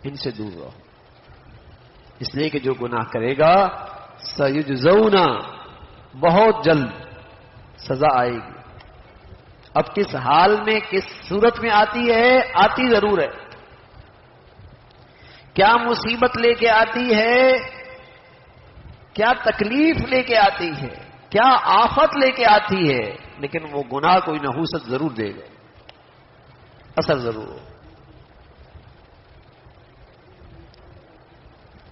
Speaker 1: ان سے دور رہو. اس لیے کہ جو گناہ کرے گا سَيُجْزَوْنَ، بہت جلد سزا آئے گی. اب کس حال میں کس صورت میں آتی ہے؟ آتی ضرور ہے. کیا مصیبت لے کے آتی ہے، کیا تکلیف لے کے آتی ہے، کیا آفت لے کے آتی ہے، لیکن وہ گناہ کوئی نحوست ضرور دے گا، اثر ضرور ہو.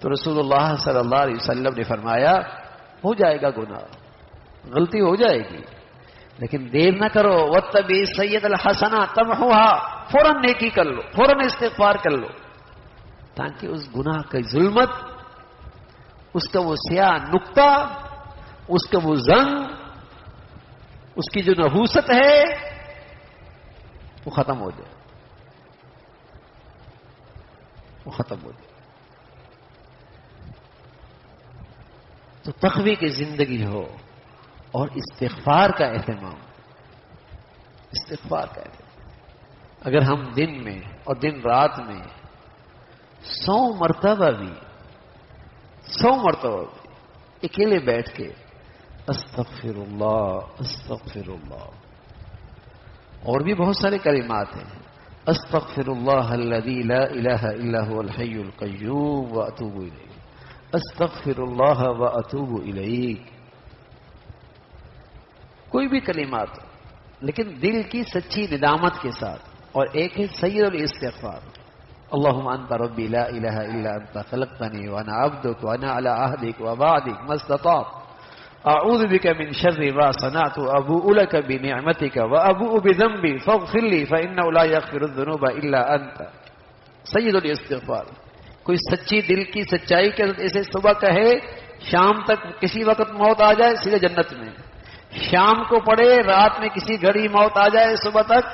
Speaker 1: تو رسول اللہ صلی اللہ علیہ وسلم نے فرمایا ہو جائے گا گناہ، غلطی ہو جائے گی، لیکن دیر نہ کرو. وَاتَّبِعِ السَّيِّئَةَ الْحَسَنَةَ تَمْحُوهَا، فوراً نیکی کر لو، فوراً استغفار کر لو، تاکہ اس گناہ کی ظلمت، اس کا وہ سیاہ نقطہ، اس کا وہ زنگ، اس کی جو نحوست ہے وہ ختم ہو جائے، وہ ختم ہو جائے. تو تقوی کی زندگی ہو اور استغفار کا اہتمام، استغفار کا اہتمام. اگر ہم دن میں اور دن رات میں 100 مرتبہ بھی اکیلے بیٹھ کے استغفر اللہ استغفر اللہ، اور بھی بہت سارے کلمات ہیں، استغفر اللہ الذی لا الہ الا هو الحی القیوم واتوب الیہ، استغفر اللہ واتوب الیہ، کوئی بھی کلمات، لیکن دل کی سچی ندامت کے ساتھ. اور ایک ہے سید الاستغفار، اللہم انت ربی لا الہ الا انت خلقتنی وانا عبدک وانا علی عہدک ووعدک ما استطعت اعوذ بک من شر ما صنعت ابوء لک بنعمتک وابوء بذنبی فاغفر لی فانہ لا یغفر الذنوب الا انت۔ سید الاستغفار، کوئی سچی دل کی سچائی کے اسے صبح کہے، شام تک کسی وقت موت آ جائے سیدھے جنت میں، شام کو پڑھے رات میں کسی گھڑی موت آ جائے صبح تک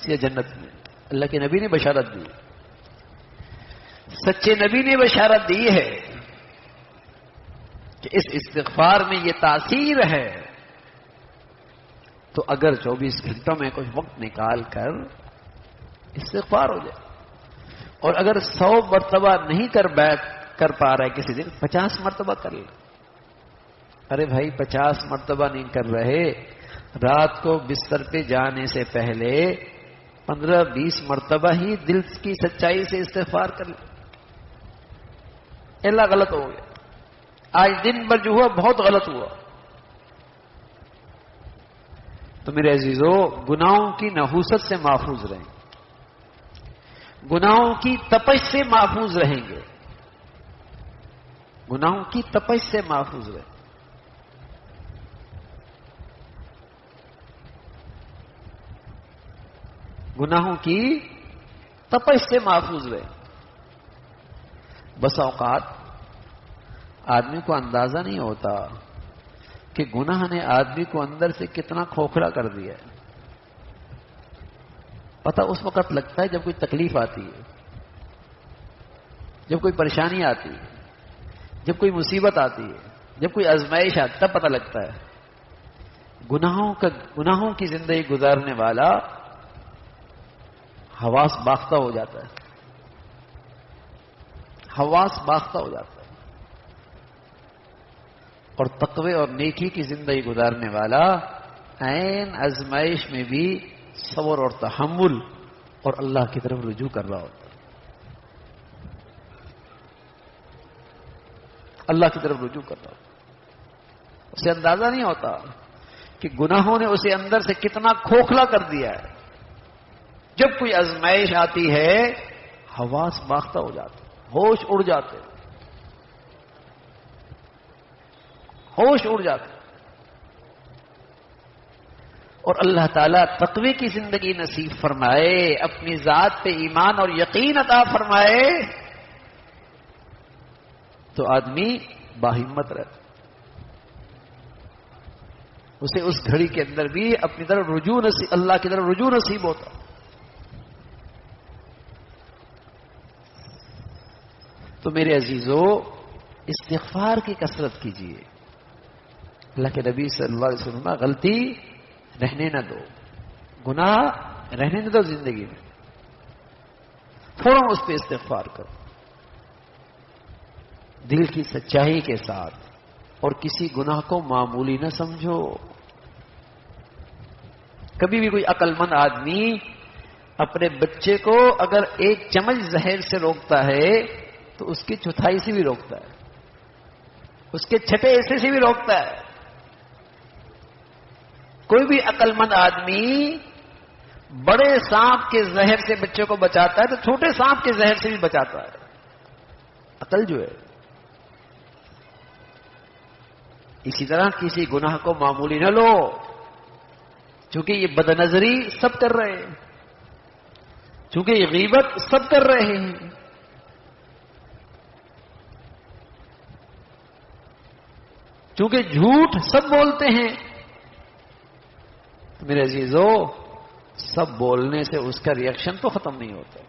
Speaker 1: سیدھے جنت میں۔ اللہ کے نبی نے بشارت دی، سچے نبی نے بشارت دی ہے کہ اس استغفار میں یہ تاثیر ہے، تو اگر 24 گھنٹوں میں کچھ وقت نکال کر استغفار ہو جائے، اور اگر 100 مرتبہ نہیں کر پا رہا ہے کسی دن 50 مرتبہ کر لے۔ ارے بھائی 50 مرتبہ نہیں کر رہے، رات کو بستر پہ جانے سے پہلے 15-20 مرتبہ ہی دل کی سچائی سے استغفار کر لے۔ اللہ غلط ہو گیا، آج دن بھر جو ہوا بہت غلط ہوا۔ تو میرے عزیزو، گناہوں کی نحوست سے محفوظ رہیں، گناہوں کی تپش سے محفوظ رہیں گے، گناہوں کی تپش سے محفوظ رہیں۔ گناہوں کی تپش سے محفوظ رہیں۔ بس اوقات آدمی کو اندازہ نہیں ہوتا کہ گناہ نے آدمی کو اندر سے کتنا کھوکھلا کر دیا ہے۔ پتہ اس وقت لگتا ہے جب کوئی تکلیف آتی ہے، جب کوئی پریشانی آتی ہے، جب کوئی مصیبت آتی ہے، جب کوئی آزمائش آتی ہے، تب پتہ لگتا ہے۔ گناہوں کی زندگی گزارنے والا حواس باختہ ہو جاتا ہے، حواس باختہ ہو جاتا ہے، اور تقوی اور نیکی کی زندگی گزارنے والا عین آزمائش میں بھی صبر اور تحمل اور اللہ کی طرف رجوع کر رہا ہوتا ہے، اللہ کی طرف رجوع کر رہا ہوتا ہے۔ اسے اندازہ نہیں ہوتا کہ گناہوں نے اسے اندر سے کتنا کھوکھلا کر دیا ہے۔ جب کوئی آزمائش آتی ہے حواس باختہ ہو جاتے، ہوش اڑ جاتے، ہوش اڑ جاتے، اور اللہ تعالیٰ تقوی کی زندگی نصیب فرمائے، اپنی ذات پہ ایمان اور یقین عطا فرمائے، تو آدمی باہمت رہتا، اسے اس گھڑی کے اندر بھی اپنی طرف رجوع نصیب، اللہ کی طرف رجوع نصیب ہوتا۔ تو میرے عزیزو، استغفار کی کثرت کیجیے۔ اللہ کے نبی صلی اللہ علیہ وسلم، غلطی رہنے نہ دو، گناہ رہنے نہ دو زندگی میں، فوراً اس پہ استغفار کرو، دل کی سچائی کے ساتھ، اور کسی گناہ کو معمولی نہ سمجھو۔ کبھی بھی کوئی عقل مند آدمی اپنے بچے کو اگر 1 چمچ زہر سے روکتا ہے تو اس کی چوتھائی سے بھی روکتا ہے، اس کے چھٹے حصے سے بھی روکتا ہے۔ کوئی بھی عقل مند آدمی بڑے سانپ کے زہر سے بچے کو بچاتا ہے تو چھوٹے سانپ کے زہر سے بھی بچاتا ہے۔ عقل جو ہے، اسی طرح کسی گناہ کو معمولی نہ لو، چونکہ یہ بد نظری سب کر رہے ہیں، چونکہ یہ غیبت سب کر رہے ہیں، چونکہ جھوٹ سب بولتے ہیں۔ میرے عزیزو، سب بولنے سے اس کا ری ایکشن تو ختم نہیں ہوتا،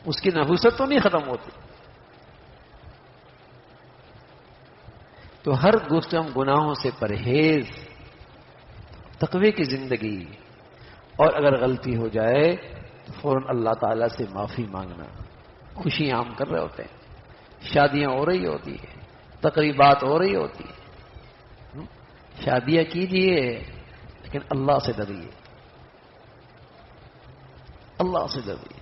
Speaker 1: اس کی نحوست تو نہیں ختم ہوتی۔ تو ہر گفتگو گناہوں سے پرہیز، تقوی کی زندگی، اور اگر غلطی ہو جائے تو فوراً اللہ تعالیٰ سے معافی مانگنا۔ خوشیاں عام کر رہے ہوتے ہیں، شادیاں ہو رہی ہوتی ہیں، تقریبات ہو رہی ہوتی ہیں، شادیاں کیجیے لیکن اللہ سے ڈریے، اللہ سے ڈریے۔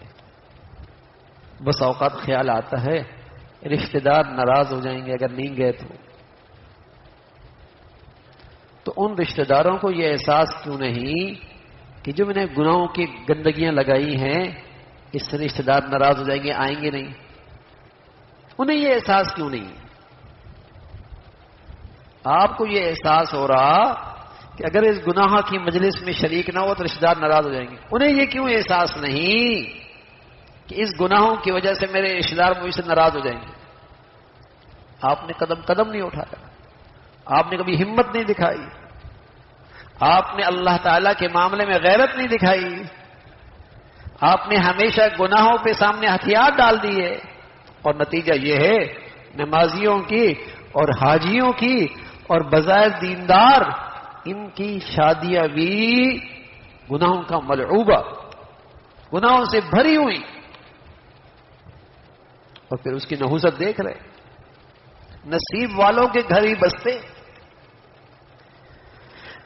Speaker 1: بس اوقات خیال آتا ہے رشتہ دار ناراض ہو جائیں گے اگر نہیں گئے تو ان رشتہ داروں کو یہ احساس کیوں نہیں کہ جو میں نے گناہوں کی گندگیاں لگائی ہیں اس سے رشتہ دار ناراض ہو جائیں گے، آئیں گے نہیں؟ انہیں یہ احساس کیوں نہیں؟ آپ کو یہ احساس ہو رہا کہ اگر اس گناہ کی مجلس میں شریک نہ ہو تو رشتہ دار ناراض ہو جائیں گے، انہیں یہ کیوں احساس نہیں کہ اس گناہوں کی وجہ سے میرے رشتہ دار مجھ سے ناراض ہو جائیں گے؟ آپ نے قدم قدم نہیں اٹھایا، آپ نے کبھی ہمت نہیں دکھائی، آپ نے اللہ تعالیٰ کے معاملے میں غیرت نہیں دکھائی، آپ نے ہمیشہ گناہوں پہ سامنے ہتھیار ڈال دیے، اور نتیجہ یہ ہے نمازیوں کی اور حاجیوں کی اور بظاہر دیندار ان کی شادیاں بھی گناہوں کا ملعوبہ، گناہوں سے بھری ہوئی، اور پھر اس کی نحوست دیکھ رہے۔ نصیب والوں کے گھر ہی بستے،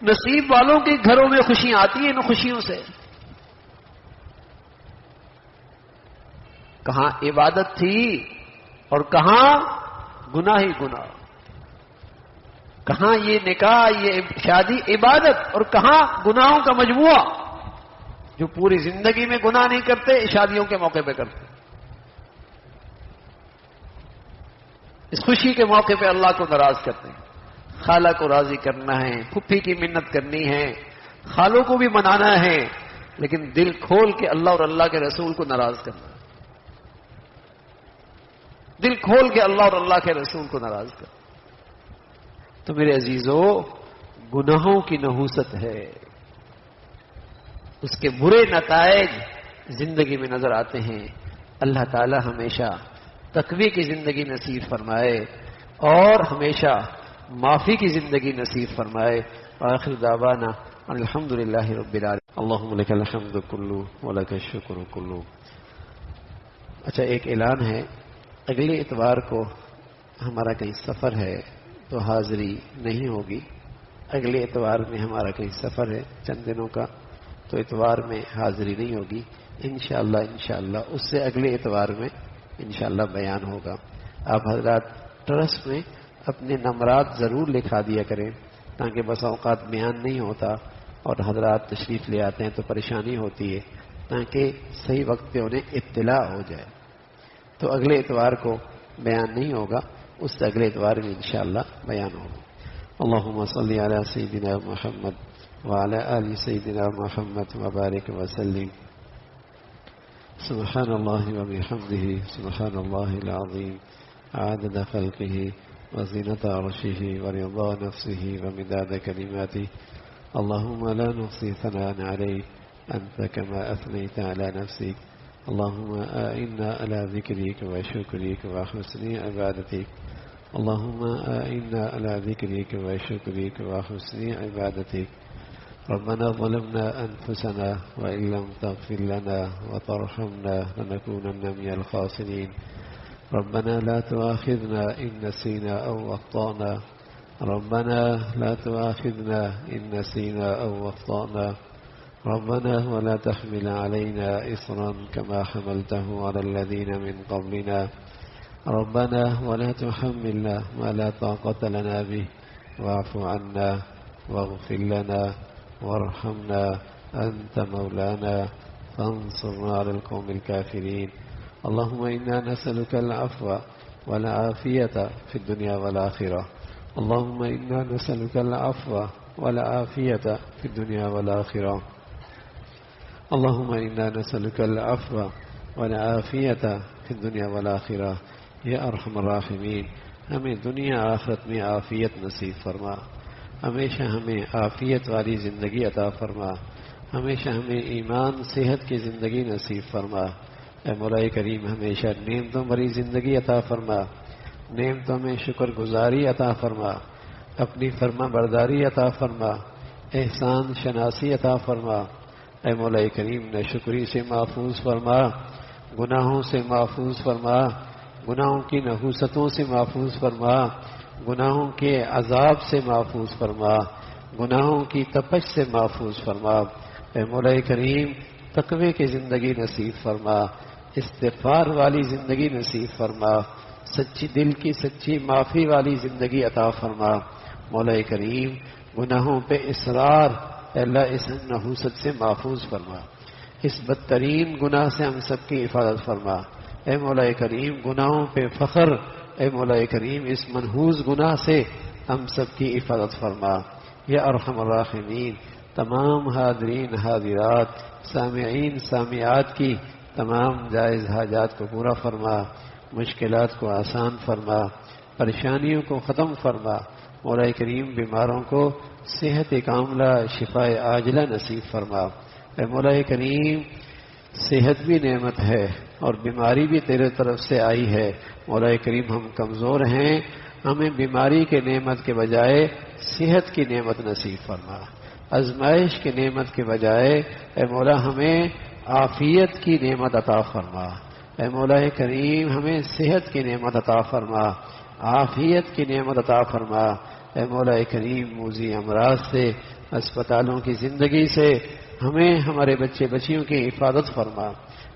Speaker 1: نصیب والوں کے گھروں میں خوشیاں آتی ہیں ان خوشیوں سے۔ کہاں عبادت تھی اور کہاں گناہ ہی گناہ، کہاں یہ نکاح یہ شادی عبادت اور کہاں گناہوں کا مجموعہ، جو پوری زندگی میں گناہ نہیں کرتے شادیوں کے موقع پہ کرتے، اس خوشی کے موقع پہ اللہ کو ناراض کرتے ہیں۔ خالہ کو راضی کرنا ہے، پھپھی کی منت کرنی ہے، خالوں کو بھی منانا ہے، لیکن دل کھول کے اللہ اور اللہ کے رسول کو ناراض کرنا ہے، دل کھول کے اللہ اور اللہ کے رسول کو ناراض کرنا۔ تو میرے عزیزو، گناہوں کی نحوست ہے، اس کے برے نتائج زندگی میں نظر آتے ہیں۔ اللہ تعالی ہمیشہ تقوی کی زندگی نصیب فرمائے اور ہمیشہ معافی کی زندگی نصیب فرمائے۔ آخر دعوانا الحمدللہ رب العالمین، اللہم لک الحمد کلو ولک الشکر کلو۔ اچھا، ایک اعلان ہے، اگلے اتوار کو ہمارا کہیں سفر ہے تو حاضری نہیں ہوگی۔ اگلے اتوار میں ہمارا کہیں سفر ہے چند دنوں کا، تو اتوار میں حاضری نہیں ہوگی۔ انشاءاللہ اس سے اگلے اتوار میں انشاءاللہ بیان ہوگا۔ آپ حضرات ٹرسٹ میں اپنے نمبرات ضرور لکھا دیا کریں، تاکہ بس اوقات بیان نہیں ہوتا اور حضرات تشریف لے آتے ہیں تو پریشانی ہوتی ہے، تاکہ صحیح وقت پہ انہیں اطلاع ہو جائے۔ تو اگلے اتوار کو بیان نہیں ہوگا، اس سے اگلے اتوار میں انشاءاللہ بیان ہوگا۔ اللہم صلی علی سیدنا محمد وعلی آل سیدنا محمد وبارک وسلم۔ سبحان اللہ وبحمدہ، سبحان اللہ العظیم، عدد خلقہ وزینت عرشہ ورضا نفسہ ومداد کلماتہ۔ اللہم لا نحصی ثناء علیک انت کما اثنیت علی نفسک۔ اللہم اعنا علی ذکرک وشکرک وحسن عبادتک۔ اللہم اعنا علی ذکرک وشکرک وحسن عبادتک۔ ربنا ظلمنا أنفسنا وإن لم تغفر لنا وترحمنا لنكونن من الخاسرين. ربنا لا تؤاخذنا إن نسينا أو أخطأنا. ربنا لا تؤاخذنا إن نسينا أو أخطأنا. ربنا ولا تحمل علينا إصرا كما حملته على الذين من قبلنا. ربنا ولا تحملنا ما لا طاقة لنا به واعف عنا واغفر لنا وارحمنا أنت مولانا فانصرنا على القوم الكافرين. اللهم إنا نسألك العفو والعافية في الدنيا والآخرة. اللهم إنا نسألك العفو والعافية في الدنيا والآخرة. اللهم إنا نسألك العفو والعافية في الدنيا والآخرة. یا ارحم الراحمین، ہمیں دنیا آخرت میں عافیت نصیب فرما، ہمیشہ ہمیں عافیت والی زندگی عطا فرما، ہمیشہ ہمیں ایمان صحت کی زندگی نصیب فرما۔ اے مولا کریم، ہمیشہ نعمتوں بھری زندگی عطا فرما، نعمتوں میں شکر گزاری عطا فرما، اپنی فرما برداری عطا فرما، احسان شناسی عطا فرما۔ اے مولا کریم، ناشکری سے محفوظ فرما، گناہوں سے محفوظ فرما، گناہوں کی نحوستوں سے محفوظ فرما، گناہوں کے عذاب سے محفوظ فرما، گناہوں کی تپش سے محفوظ فرما۔ اے مولا کریم، تقوی کی زندگی نصیب فرما، استغفار والی زندگی نصیب فرما، سچی دل کی سچی معافی والی زندگی عطا فرما۔ مولا کریم، گناہوں پہ اصرار اے اللہ اس نحوست سے محفوظ فرما، اس بدترین گناہ سے ہم سب کی حفاظت فرما۔ اے مولا کریم گناہوں پہ فخر، اے مولا کریم اس منحوس گناہ سے ہم سب کی حفاظت فرما۔ یا ارحم الراحمین تمام حاضرین حاضرات سامعین سامعات کی تمام جائز حاجات کو پورا فرما، مشکلات کو آسان فرما، پریشانیوں کو ختم فرما۔ مولا کریم بیماروں کو صحت کاملہ شفاء عاجلہ نصیب فرما۔ اے مولا کریم صحت بھی نعمت ہے اور بیماری بھی تیرے طرف سے آئی ہے۔ مولا کریم ہم کمزور ہیں، ہمیں بیماری کے نعمت کے بجائے صحت کی نعمت نصیب فرما، آزمائش کی نعمت کے بجائے اے مولا ہمیں عافیت کی نعمت عطا فرما۔ اے مولا کریم ہمیں صحت کی نعمت عطا فرما، عافیت کی نعمت عطا فرما۔ اے مولا کریم موذی امراض سے، اسپتالوں کی زندگی سے ہمیں ہمارے بچے بچیوں کی حفاظت فرما،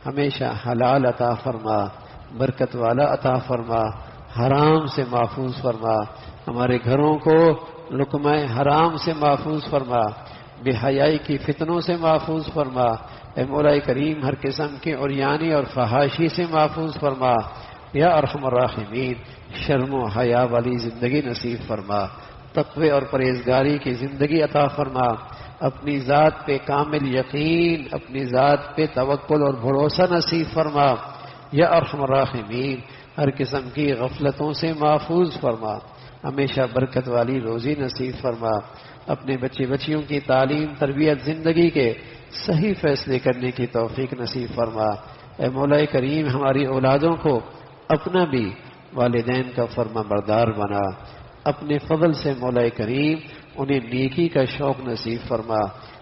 Speaker 1: ہمیشہ حلال عطا فرما، برکت والا عطا فرما، حرام سے محفوظ فرما، ہمارے گھروں کو لقمہ حرام سے محفوظ فرما، بے حیائی کی فتنوں سے محفوظ فرما۔ اے مولا کریم ہر قسم کے عریانی اور فحاشی سے محفوظ فرما۔ یا ارحم الراحمین شرم و حیا والی زندگی نصیب فرما، تقوی اور پرہیزگاری کی زندگی عطا فرما، اپنی ذات پہ کامل یقین، اپنی ذات پہ توکل اور بھروسہ نصیب فرما۔ یا ارحم الراحمین ہر قسم کی غفلتوں سے محفوظ فرما، ہمیشہ برکت والی روزی نصیب فرما، اپنے بچے بچیوں کی تعلیم تربیت زندگی کے صحیح فیصلے کرنے کی توفیق نصیب فرما۔ اے مولا کریم ہماری اولادوں کو اپنا بھی والدین کا فرما بردار بنا، اپنے فضل سے مولا کریم انہیں نیکی کا شوق نصیب فرما،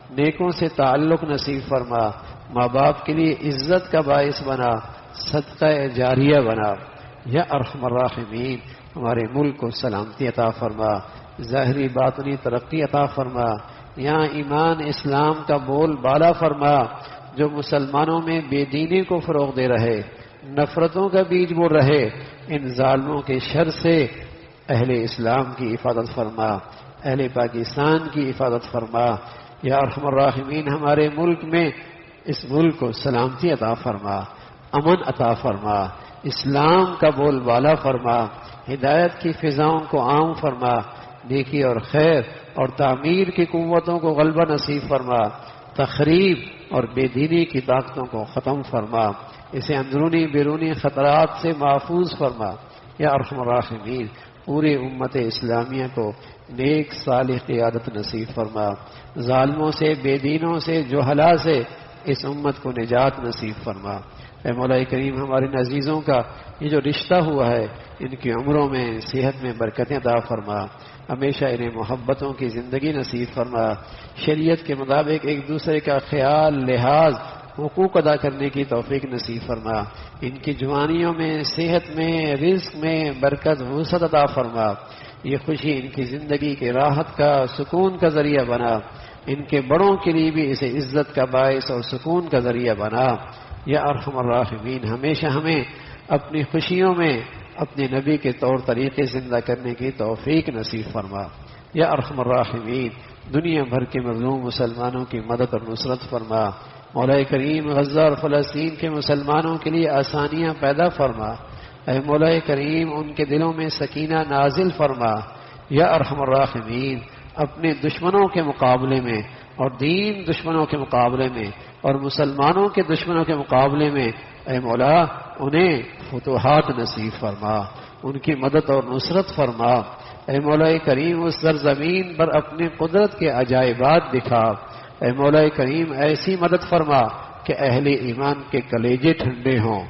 Speaker 1: نیکوں سے تعلق نصیب فرما، ماں باپ کے لیے عزت کا باعث بنا، صدقہ جاریہ بنا۔ یا ارحم الراحمین ہمارے ملک کو سلامتی عطا فرما، ظاہری باطنی ترقی عطا فرما، یہاں ایمان اسلام کا بول بالا فرما، جو مسلمانوں میں بے دینی کو فروغ دے رہے، نفرتوں کا بیج بو رہے، ان ظالموں کے شر سے اہل اسلام کی حفاظت فرما، اہل پاکستان کی حفاظت فرما۔ یا ارحم الراحمین ہمارے ملک میں اس ملک کو سلامتی عطا فرما، امن عطا فرما، اسلام کا بول بالا فرما، ہدایت کی فضاؤں کو عام فرما، نیکی اور خیر اور تعمیر کی قوتوں کو غلبہ نصیب فرما، تخریب اور بے دینی کی طاقتوں کو ختم فرما، اسے اندرونی بیرونی خطرات سے محفوظ فرما۔ یا ارحم الراحمین پوری امت اسلامیہ کو نیک صالح قیادت نصیب فرما، ظالموں سے بے دینوں سے جہلا سے اس امت کو نجات نصیب فرما۔ اے مولا کریم ہمارے عزیزوں کا یہ جو رشتہ ہوا ہے ان کی عمروں میں صحت میں برکتیں عطا فرما، ہمیشہ انہیں محبتوں کی زندگی نصیب فرما، شریعت کے مطابق ایک دوسرے کا خیال لحاظ حقوق ادا کرنے کی توفیق نصیب فرما، ان کی جوانیوں میں صحت میں رزق میں برکت وسعت عطا فرما، یہ خوشی ان کی زندگی کے راحت کا سکون کا ذریعہ بنا، ان کے بڑوں کے لیے بھی اسے عزت کا باعث اور سکون کا ذریعہ بنا۔ یا ارحم الراحمین ہمیشہ ہمیں اپنی خوشیوں میں اپنے نبی کے طور طریقے زندہ کرنے کی توفیق نصیب فرما۔ یا ارحم الراحمین دنیا بھر کے مظلوم مسلمانوں کی مدد اور نصرت فرما، مولا کریم غزہ اور فلسطین کے مسلمانوں کے لیے آسانیاں پیدا فرما، اے مولا کریم ان کے دلوں میں سکینہ نازل فرما۔ یا ارحم الراحمین اپنے دشمنوں کے مقابلے میں اور دین دشمنوں کے مقابلے میں اور مسلمانوں کے دشمنوں کے مقابلے میں اے مولا انہیں فتوحات نصیب فرما، ان کی مدد اور نصرت فرما۔ اے مولا کریم اس سرزمین پر اپنی قدرت کے عجائبات دکھا، اے مولا کریم ایسی مدد فرما کہ اہل ایمان کے کلیجے ٹھنڈے ہوں،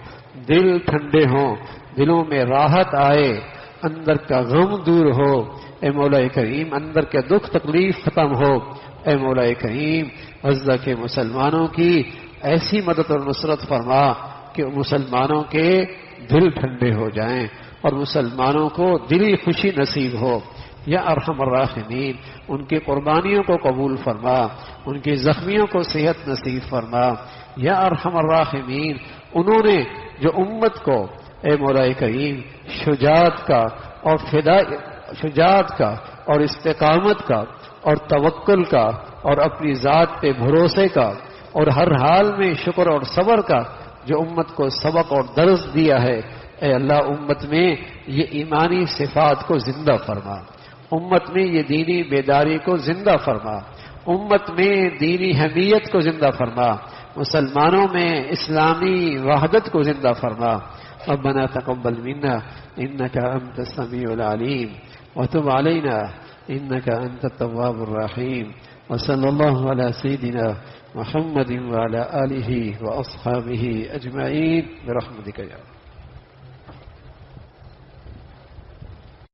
Speaker 1: دل ٹھنڈے ہوں، دلوں میں راحت آئے، اندر کا غم دور ہو، اے مولا کریم اندر کے دکھ تکلیف ختم ہو۔ اے مولا کریم غزہ کے مسلمانوں کی ایسی مدد اور نصرت فرما کہ مسلمانوں کے دل ٹھنڈے ہو جائیں اور مسلمانوں کو دلی خوشی نصیب ہو۔ یا ارحم الراحمین ان کی قربانیوں کو قبول فرما، ان کی زخمیوں کو صحت نصیب فرما۔ یا ارحم الراحمین انہوں نے جو امت کو اے مولا کریم شجاعت کا اور استقامت کا اور توکل کا اور اپنی ذات پہ بھروسے کا اور ہر حال میں شکر اور صبر کا جو امت کو سبق اور درس دیا ہے، اے اللہ امت میں یہ ایمانی صفات کو زندہ فرما، امت میں یہ دینی بیداری کو زندہ فرما، امت میں دینی حمیت کو زندہ فرما، مسلمانوں میں اسلامی وحدت کو زندہ فرما۔ ربنا تقبل منا انك انت السميع العليم وتب علينا انك انت التواب الرحيم، وصلى الله على سيدنا محمد وعلى آله وأصحابه أجمعين برحمتك يا رب۔